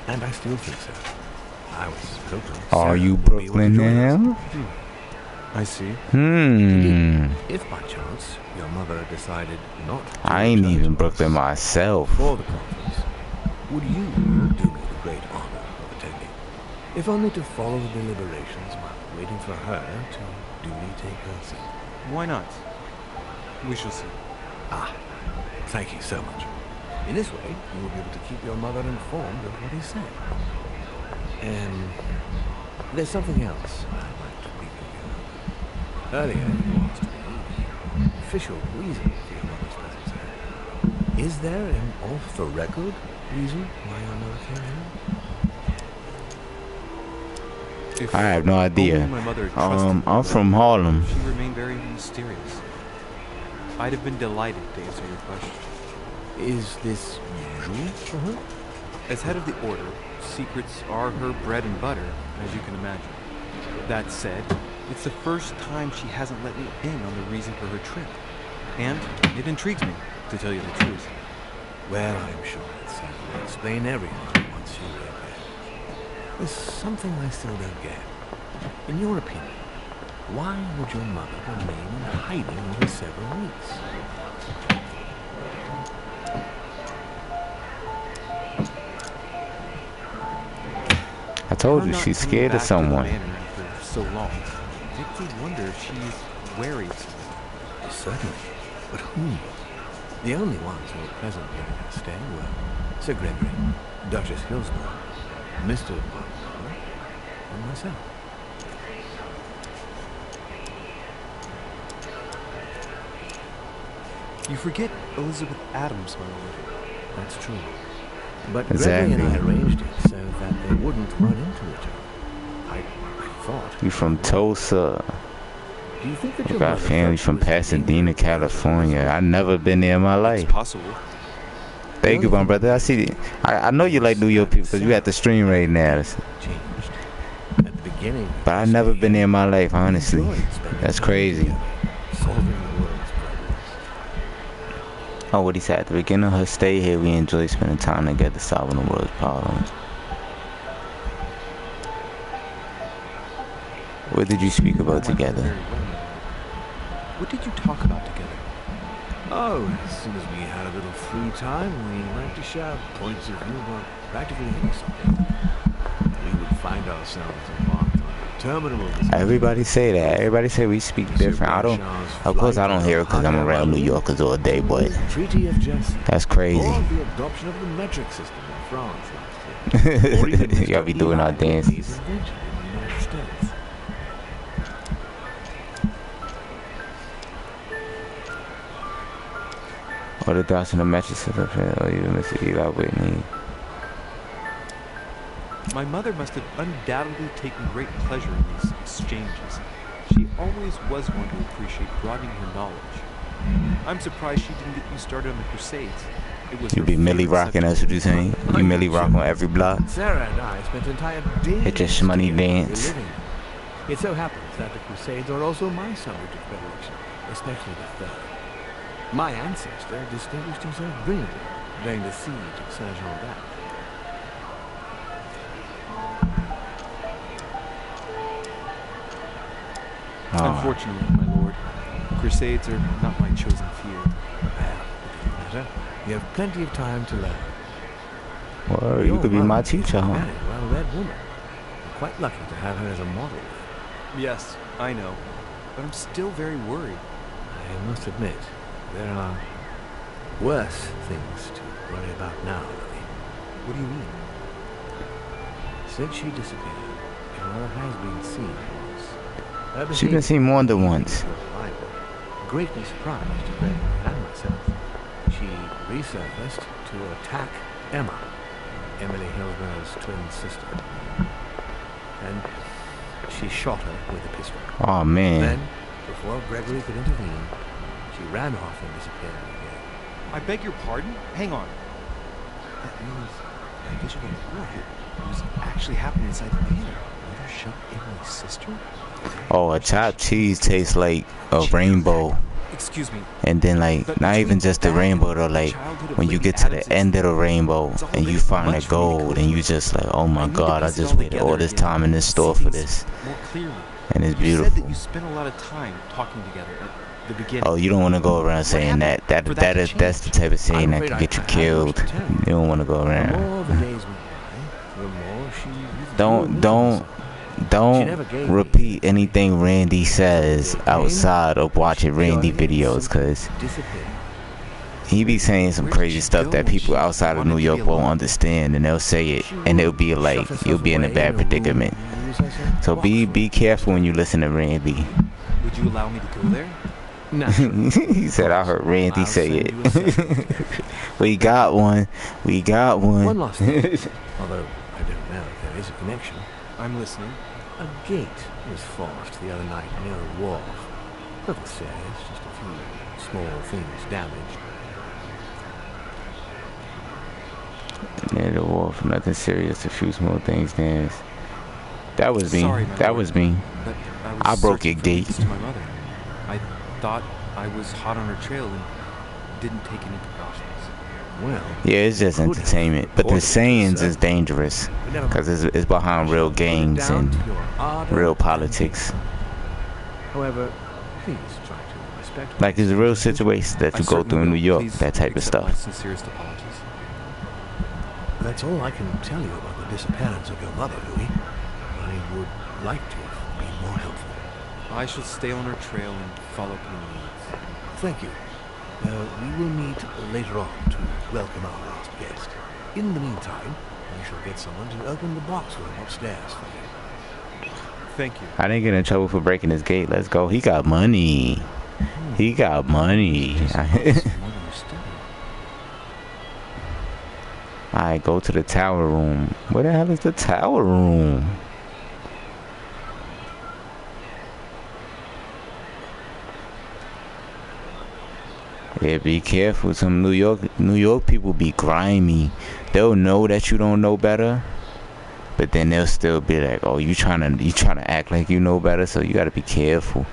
And I still think so. I was hoping Are Sarah you would be able to Brooklyn join us. now? I see. If by chance your mother decided not to I ain't return even to Brooklyn us myself. for the conference, would you do me the great honor of attending? If only to follow the deliberations while waiting for her to duly take her seat. Why not? We shall see. Ah, thank you so much. In this way, you will be able to keep your mother informed of what is said. There's something else I'd like to speak with you about. Earlier, you asked me the official reason for your mother's presence here. Is there an off-the-record reason why your mother came here? If I have no idea. only my mother had trusted me, I'm from Harlem. she remained very mysterious. I'd have been delighted to answer your question. Is this usual for her? As head of the Order, secrets are her bread and butter, as you can imagine. That said, it's the first time she hasn't let me in on the reason for her trip. And it intrigues me, to tell you the truth. Well, I'm sure it's will explain everything once you get there. There's something I still don't get. In your opinion, why would your mother remain in hiding over several weeks? I told Her you not she's coming scared of back to the someone. manor after so long makes me wonder if she's wary of someone. Certainly. But whom? The only ones who were present during her stay were Sir Gregory, Duchess Hillsborough, Mr. Barlow, and myself. You forget Elizabeth Adams, my lord. That's true. But Exactly. Gregory and I arranged it so that they wouldn't run into each other. I thought. You from Tulsa. Do you think that We your got mother family felt from she was Pasadena, California. I never been there in my life. It's possible. Thank you, my brother. I see. I know you like New York people because you at the stream right now. changed? At the beginning. But I never been there in my life, honestly. That's crazy. Solving the world's problems. Oh, what he said at the beginning of her stay here, we enjoyed spending time together, solving the world's problems. What did you speak about together? What did you talk about together? Oh, as soon as we had a little free time, we went to share points of view about practically any subject. We would find ourselves embarked on interminable discussions. Everybody say that. Everybody say we speak different. I don't. Of course, I don't hear it because I'm around New Yorkers all day, but Treaty of Jersey. that's crazy. Or the adoption of the metric system in France last year. Or even Y'all be doing our dances. invention in the United States. Or the dots in the mattresses up here, or even Mr. Eli Whitney. My mother must have undoubtedly taken great pleasure in these exchanges. She always was one to appreciate broadening her knowledge. I'm surprised she didn't get you started on the Crusades. It was You her be Millie favorite rocking, subject. that's what you saying? You Millie rock on every block? Sarah and I spent entire days Hit your shmoney studying dance. the living. It so happens that the Crusades are also my subject of predilection, especially the third. My ancestor distinguished himself brilliantly during the siege of Saint-Jean d'Arc. Unfortunately, my lord, Crusades are not my chosen field. Well, it doesn't matter. You have plenty of time to learn. Well, you could be my teacher, huh? Very well-read woman. I'm quite lucky to have her as a model. Yes, I know. But I'm still very worried. I must admit, there are worse things to worry about now, Lily. What do you mean? Since she disappeared, your mother has been seen once. Her She been behavior seen more than once. greatly surprised Gregory and myself. She resurfaced to attack Emma, Emily Hillsborough's twin sister. And she shot her with a pistol. Oh, man. Then, before Gregory could intervene, she ran off and disappeared again. I beg your pardon? Hang on. That means my vision of the war was actually happening inside the theater. shot Emily's sister? Oh, a chopped cheese tastes like a rainbow. Excuse me. And then like, not even just the rainbow though, like when you get to the end of the rainbow and you find the gold and you just like, oh my god, I just waited all this time in this store for this. More clearly. And it's You said beautiful. that you spent a lot of time talking together at the beginning. Oh, you don't want to go around saying that. That's the type of saying that can get you killed. You don't want to go The around. more the days went by, the more she Don't repeat anything Randy says outside of watching Randy videos, cause he be saying some crazy stuff that people outside of New York won't understand, and they'll say it, and it'll be like you'll be in a bad predicament. So be careful when you listen to Randy. Would you allow me to go there? He said, I heard Randy say it. We got one. We got one. One last thing. Although I don't know if there is a connection. I'm listening. A gate was forced the other night near a wharf. Nothing serious, just a few small things damaged. Near the wharf, nothing serious, a few small things damaged. That was me. Sorry, my That lord, was me. but I was broke searching a for gate. leads to my mother. I thought I was hot on her trail and didn't take any precautions. Well, Yeah, it's just entertainment, but the sayings is dangerous because it's behind real gangs and real politics. however, please try to respect. Like there's real situations that you go through in New York, Please that type of accept my stuff. sincerest apologies. That's all I can tell you about the disappearance of your mother, Louis. I would like to have been more helpful. I shall stay on her trail and follow up any leads. Thank you. We will meet later on to welcome our last guest. In the meantime, I shall get someone to open the box room upstairs for you. Thank you. I didn't get in trouble for breaking his gate. Let's go. He got money. He got money. Alright, go to the tower room. Where the hell is the tower room? Yeah, be careful. Some New York people be grimy. They'll know that you don't know better, but then they'll still be like, "Oh, you trying to act like you know better." So you gotta be careful.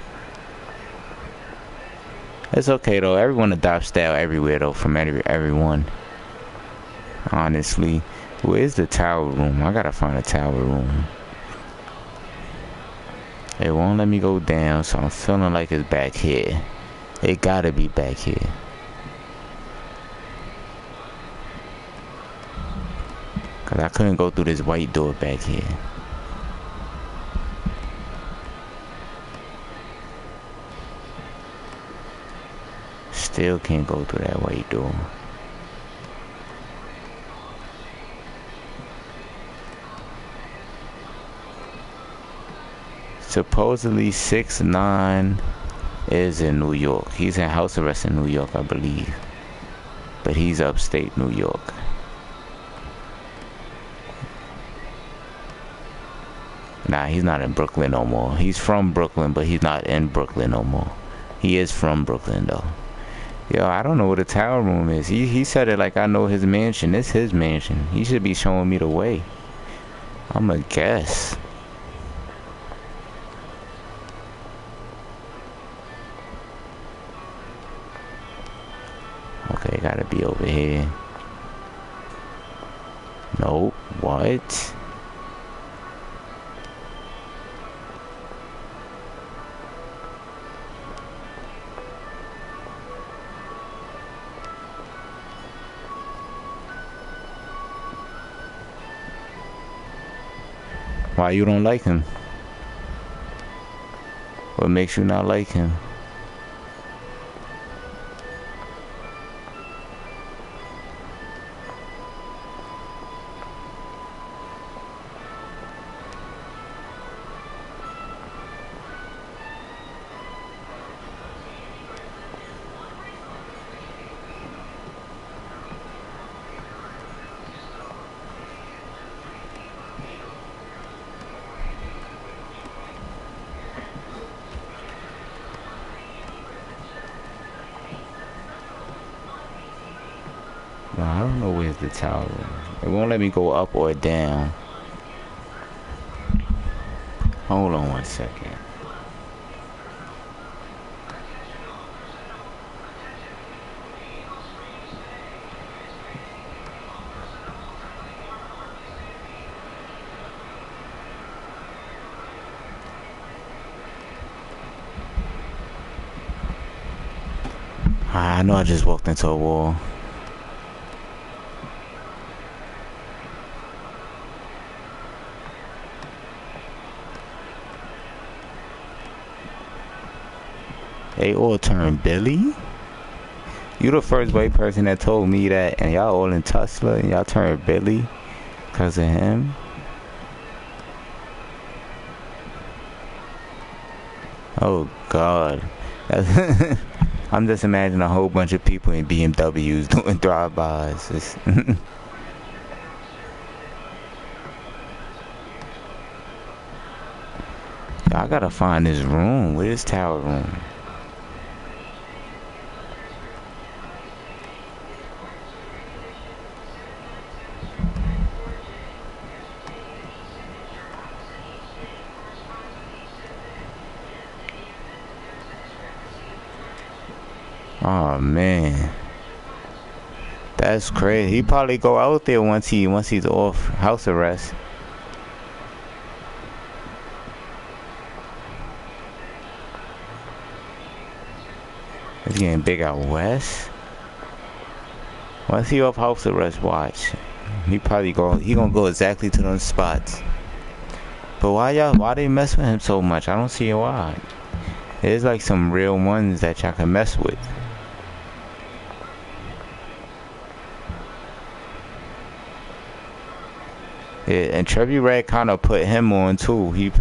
It's okay though. Everyone adopts style everywhere though, from everyone. Honestly, where's the tower room? I gotta find a tower room. It won't let me go down, so I'm feeling like it's back here. It gotta be back here. Cause I couldn't go through this white door back here. Still can't go through that white door. Supposedly 6ix9ine is in New York. He's in house arrest in New York, I believe. But he's upstate New York. Nah, he's not in Brooklyn no more. He's from Brooklyn, but he's not in Brooklyn no more. He is from Brooklyn though. Yo, I don't know what the tower room is. He said it like I know his mansion. It's his mansion. He should be showing me the way. I'ma guess. Okay, gotta be over here. Nope. What? Why you don't like him? What makes you not like him? I don't know where's the tower room. It won't let me go up or down. Hold on 1 second. I know I just walked into a wall. They all turned Billy? You the first white person that told me that, and y'all all in Tesla and y'all turned Billy because of him? Oh God. I'm just imagining a whole bunch of people in BMWs doing drive-bys. I gotta find this room. Where's tower room? Oh man, that's crazy. He probably go out there once he's off house arrest. It's getting big out west. Once he off house arrest, watch. He gonna go exactly to those spots. But why they mess with him so much? I don't see why. There's like some real ones that y'all can mess with. Yeah, and Trippie Redd kind of put him on too. He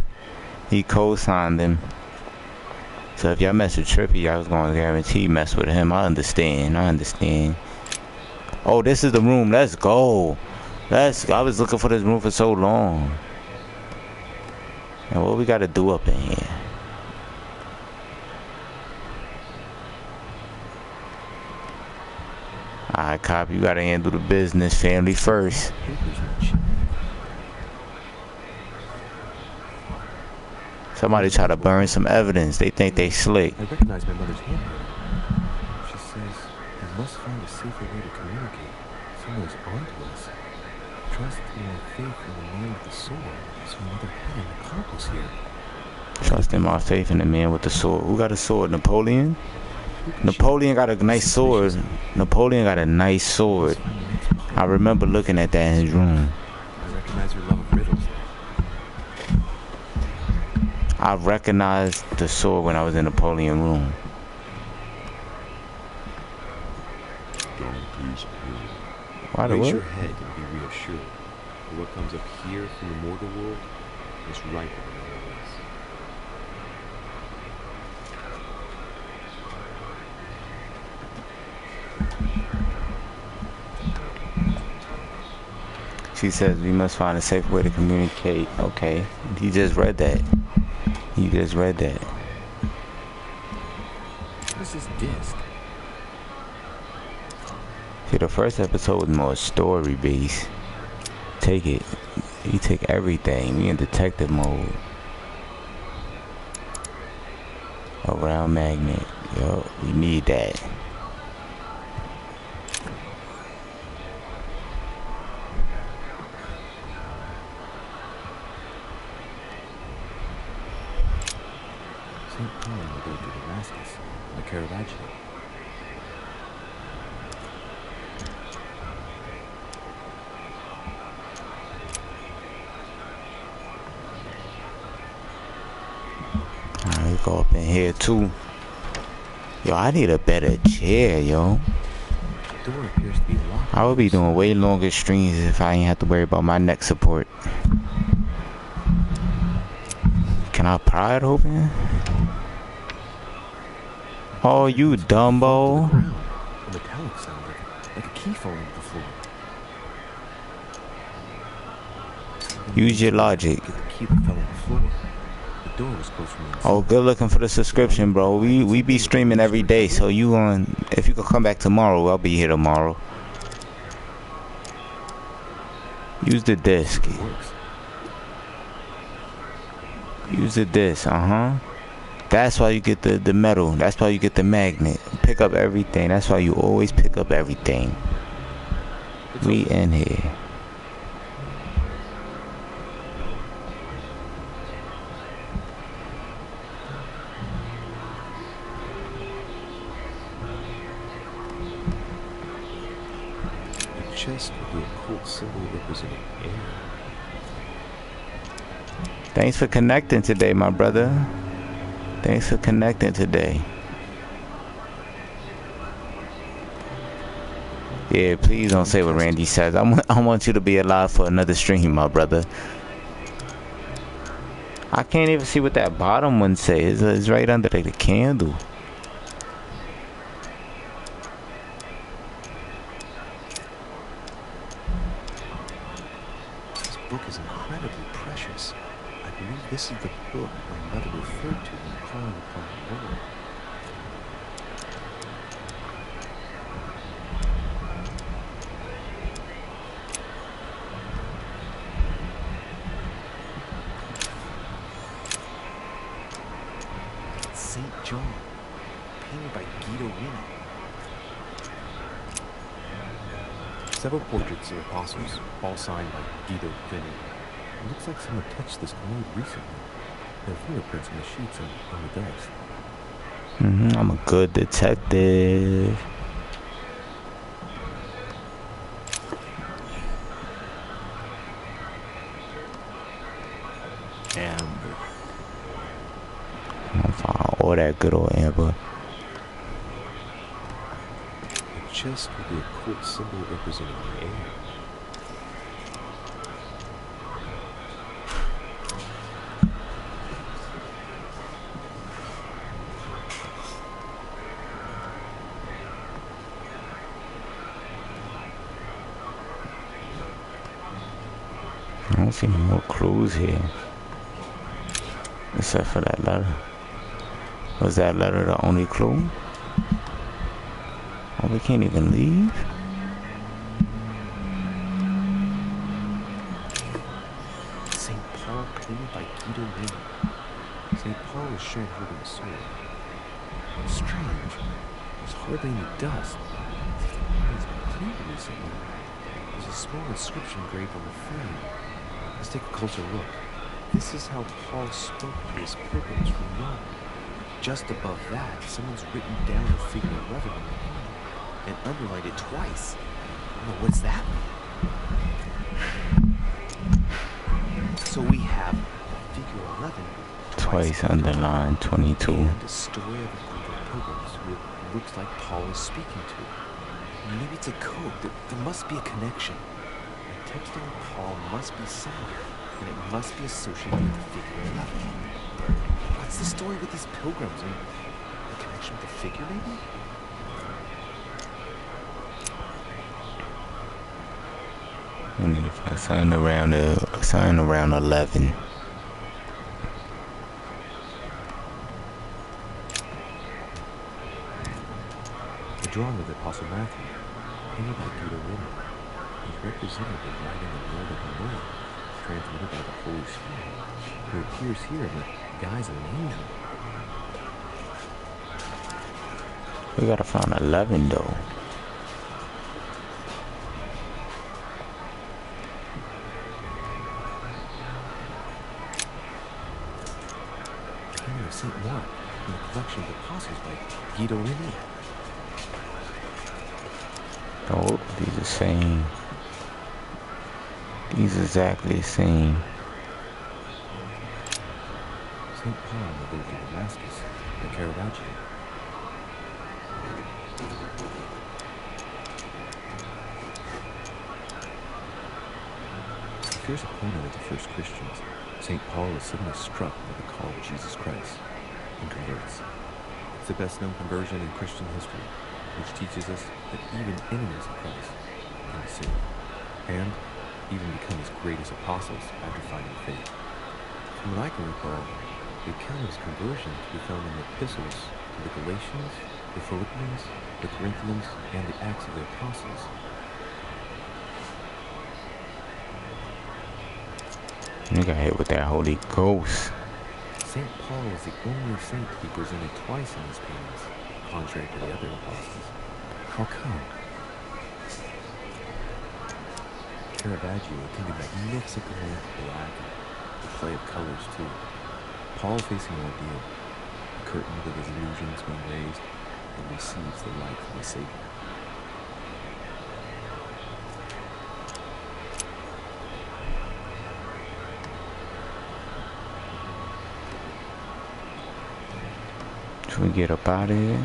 co-signed him. So if y'all mess with Trippie, y'all was gonna guarantee mess with him. I understand. Oh, this is the room. Let's go. I was looking for this room for so long. And what we gotta do up in here? Alright, cop, you gotta handle the business. Family first. Somebody try to burn some evidence. They think they slick. I recognize my mother's handwriting. She says we must find a safer way to communicate. Someone's onto us. Trust in my faith in the man with the sword. So mother had an accomplice here. Trust in my faith in the man with the sword. Who got a sword? Napoleon? Napoleon got a nice sword. Napoleon got a nice sword. I remember looking at that in his room. I recognize your love of riddles. I recognized the sword when I was in Napoleon's room. Why the Raise what? your head and be reassured. For what comes up here from the mortal world is riper than all this. She says we must find a safe way to communicate. Okay, he just read that. What is this disc? See, the first episode was more story based. Take it. You take everything. We in detective mode. Around magnet. Yo, we need that. St. Paul will go to Damascus, the Caravaggio. Alright, go up in here too. Yo, I need a better chair, yo. The door appears to be locked. I would be doing way longer streams if I ain't have to worry about my neck support. Can I pry it open? Oh, you Dumbo. A metallic sound, like a key falling to the floor. Use your logic. Get the key that fell on the floor. The door was closed from the inside. Oh, good looking for the subscription, bro. We be streaming every day, so if you could come back tomorrow, I'll be here tomorrow. Use the disc. It works. Use the disc, That's why you get the metal. That's why you get the magnet. Pick up everything. That's why you always pick up everything. We in here. A chest with the occult symbol representing air. Thanks for connecting today, my brother. Thanks for connecting today. Yeah, please don't say what Randy says. I want you to be alive for another stream, my brother. I can't even see what that bottom one says. It's right under the candle. This book is incredibly precious. I believe this is the book my mother referred to when calling upon the Lord. St. John, painted by Guido Reni. Several portraits of apostles, all signed by Guido Reni. It looks like someone touched this gold recently. There are fingerprints on the sheets and on the dust. I'm a good detective. Amber. I'm fine. All that good old Amber. A chest with the occult symbol representing air. I don't see more clues here. Except for that letter. Was that letter the only clue? Oh, we can't even leave? St. Paul, painted by Guido Reni. St. Paul is shown holding a sword. Strange. There's hardly any dust. It's been cleaned recently. There's a small inscription engraved on the frame. Let's take a closer look. This is how Paul spoke to his pilgrims from Rome. Just above that, someone's written down the figure 11 on the hand and underlined it twice. Well, what's that mean? So we have figure 11 Twice underlined 22. and a story of a group of pilgrims who it looks like Paul is speaking to. Maybe it's a code. There must be a connection. The text on Paul must be similar, and it must be associated with the figure 11. What's the story with these pilgrims and the connection with the figure, maybe? I need to find something around 11. The drawing of the Apostle Matthew, painted by Guido Reni, is represented in writing the word of the Lord, transmitted by the Holy Spirit, who appears here in the guise of an angel. We gotta find 11 though. Painting of St. Mark in the collection of the apostles by Guido Reni. Oh, these are the same. These are exactly the same. St. Paul on the road to Damascus by Caravaggio. The fierce opponent of the first Christians, St. Paul is suddenly struck by the call of Jesus Christ and converts. It's the best-known conversion in Christian history, which teaches us that even enemies of Christ can be saved, and even become his greatest apostles after finding faith. From what I can recall, the account of his conversion to be found in the epistles to the Galatians, the Philippians, the Corinthians, and the Acts of the Apostles. You got hit with that Holy Ghost. St. Paul is the only saint to be presented twice in these paintings, contrary to the other apostles. How come? Caravaggio painted magnificently black, the play of colors too. Paul facing an ordeal, the curtain of his illusions being raised, and receives the light from the Savior. Should we get up out of here?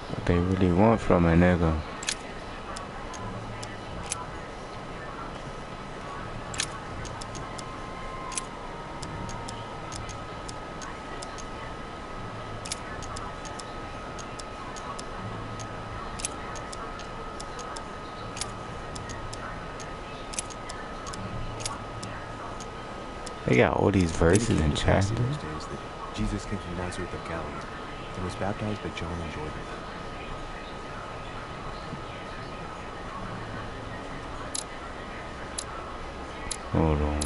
What they really want from a nigga? They got all these verses and chapters. Jesus came from Nazareth of Galilee and was baptized by John in Jordan. Hold on.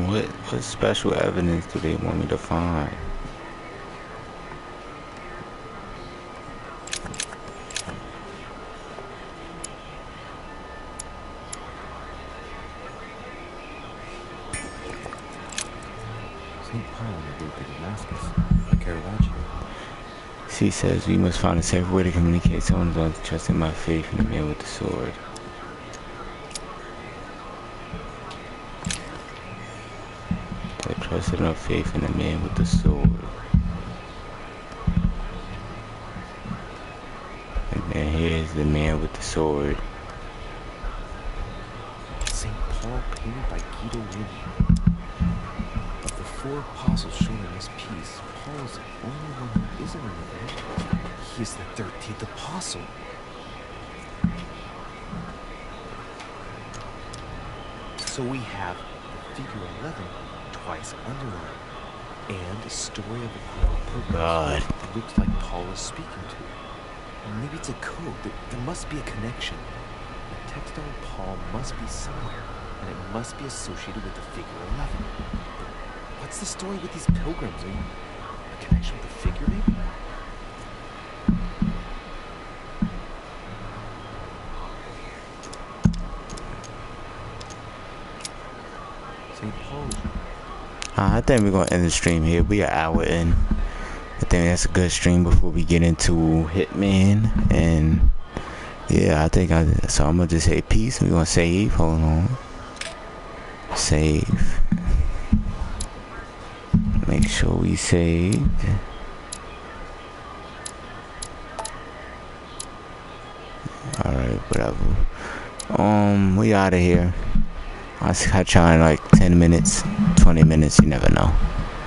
What special evidence do they want me to find? St. Paul on the road to Damascus by Caravaggio. She says we must find a safer way to communicate. Someone who doesn't trust in my faith in the man with the sword. That trusted enough faith in the man with the sword. And then here's the man with the sword. St. Paul painted by Guido Reni. Of the four apostles shown in this piece, Paul is the only one who isn't an evangelist. He is the 13th apostle. So we have the figure 11 twice underlined, and a story of a group of pilgrims that looks like Paul is speaking to. Maybe it's a code. There must be a connection. The text on Paul must be somewhere, and it must be associated with the figure 11. But what's the story with these pilgrims? I mean, a connection with the figure, maybe? St. Paul. I think we're gonna end the stream here. We are an hour in. I think that's a good stream before we get into Hitman. And yeah, I think so I'm gonna just say peace. We're gonna save. Hold on. Save. Make sure we saved. Alright, whatever. We out of here. I'll catch you in like 10 minutes, 20 minutes, you never know.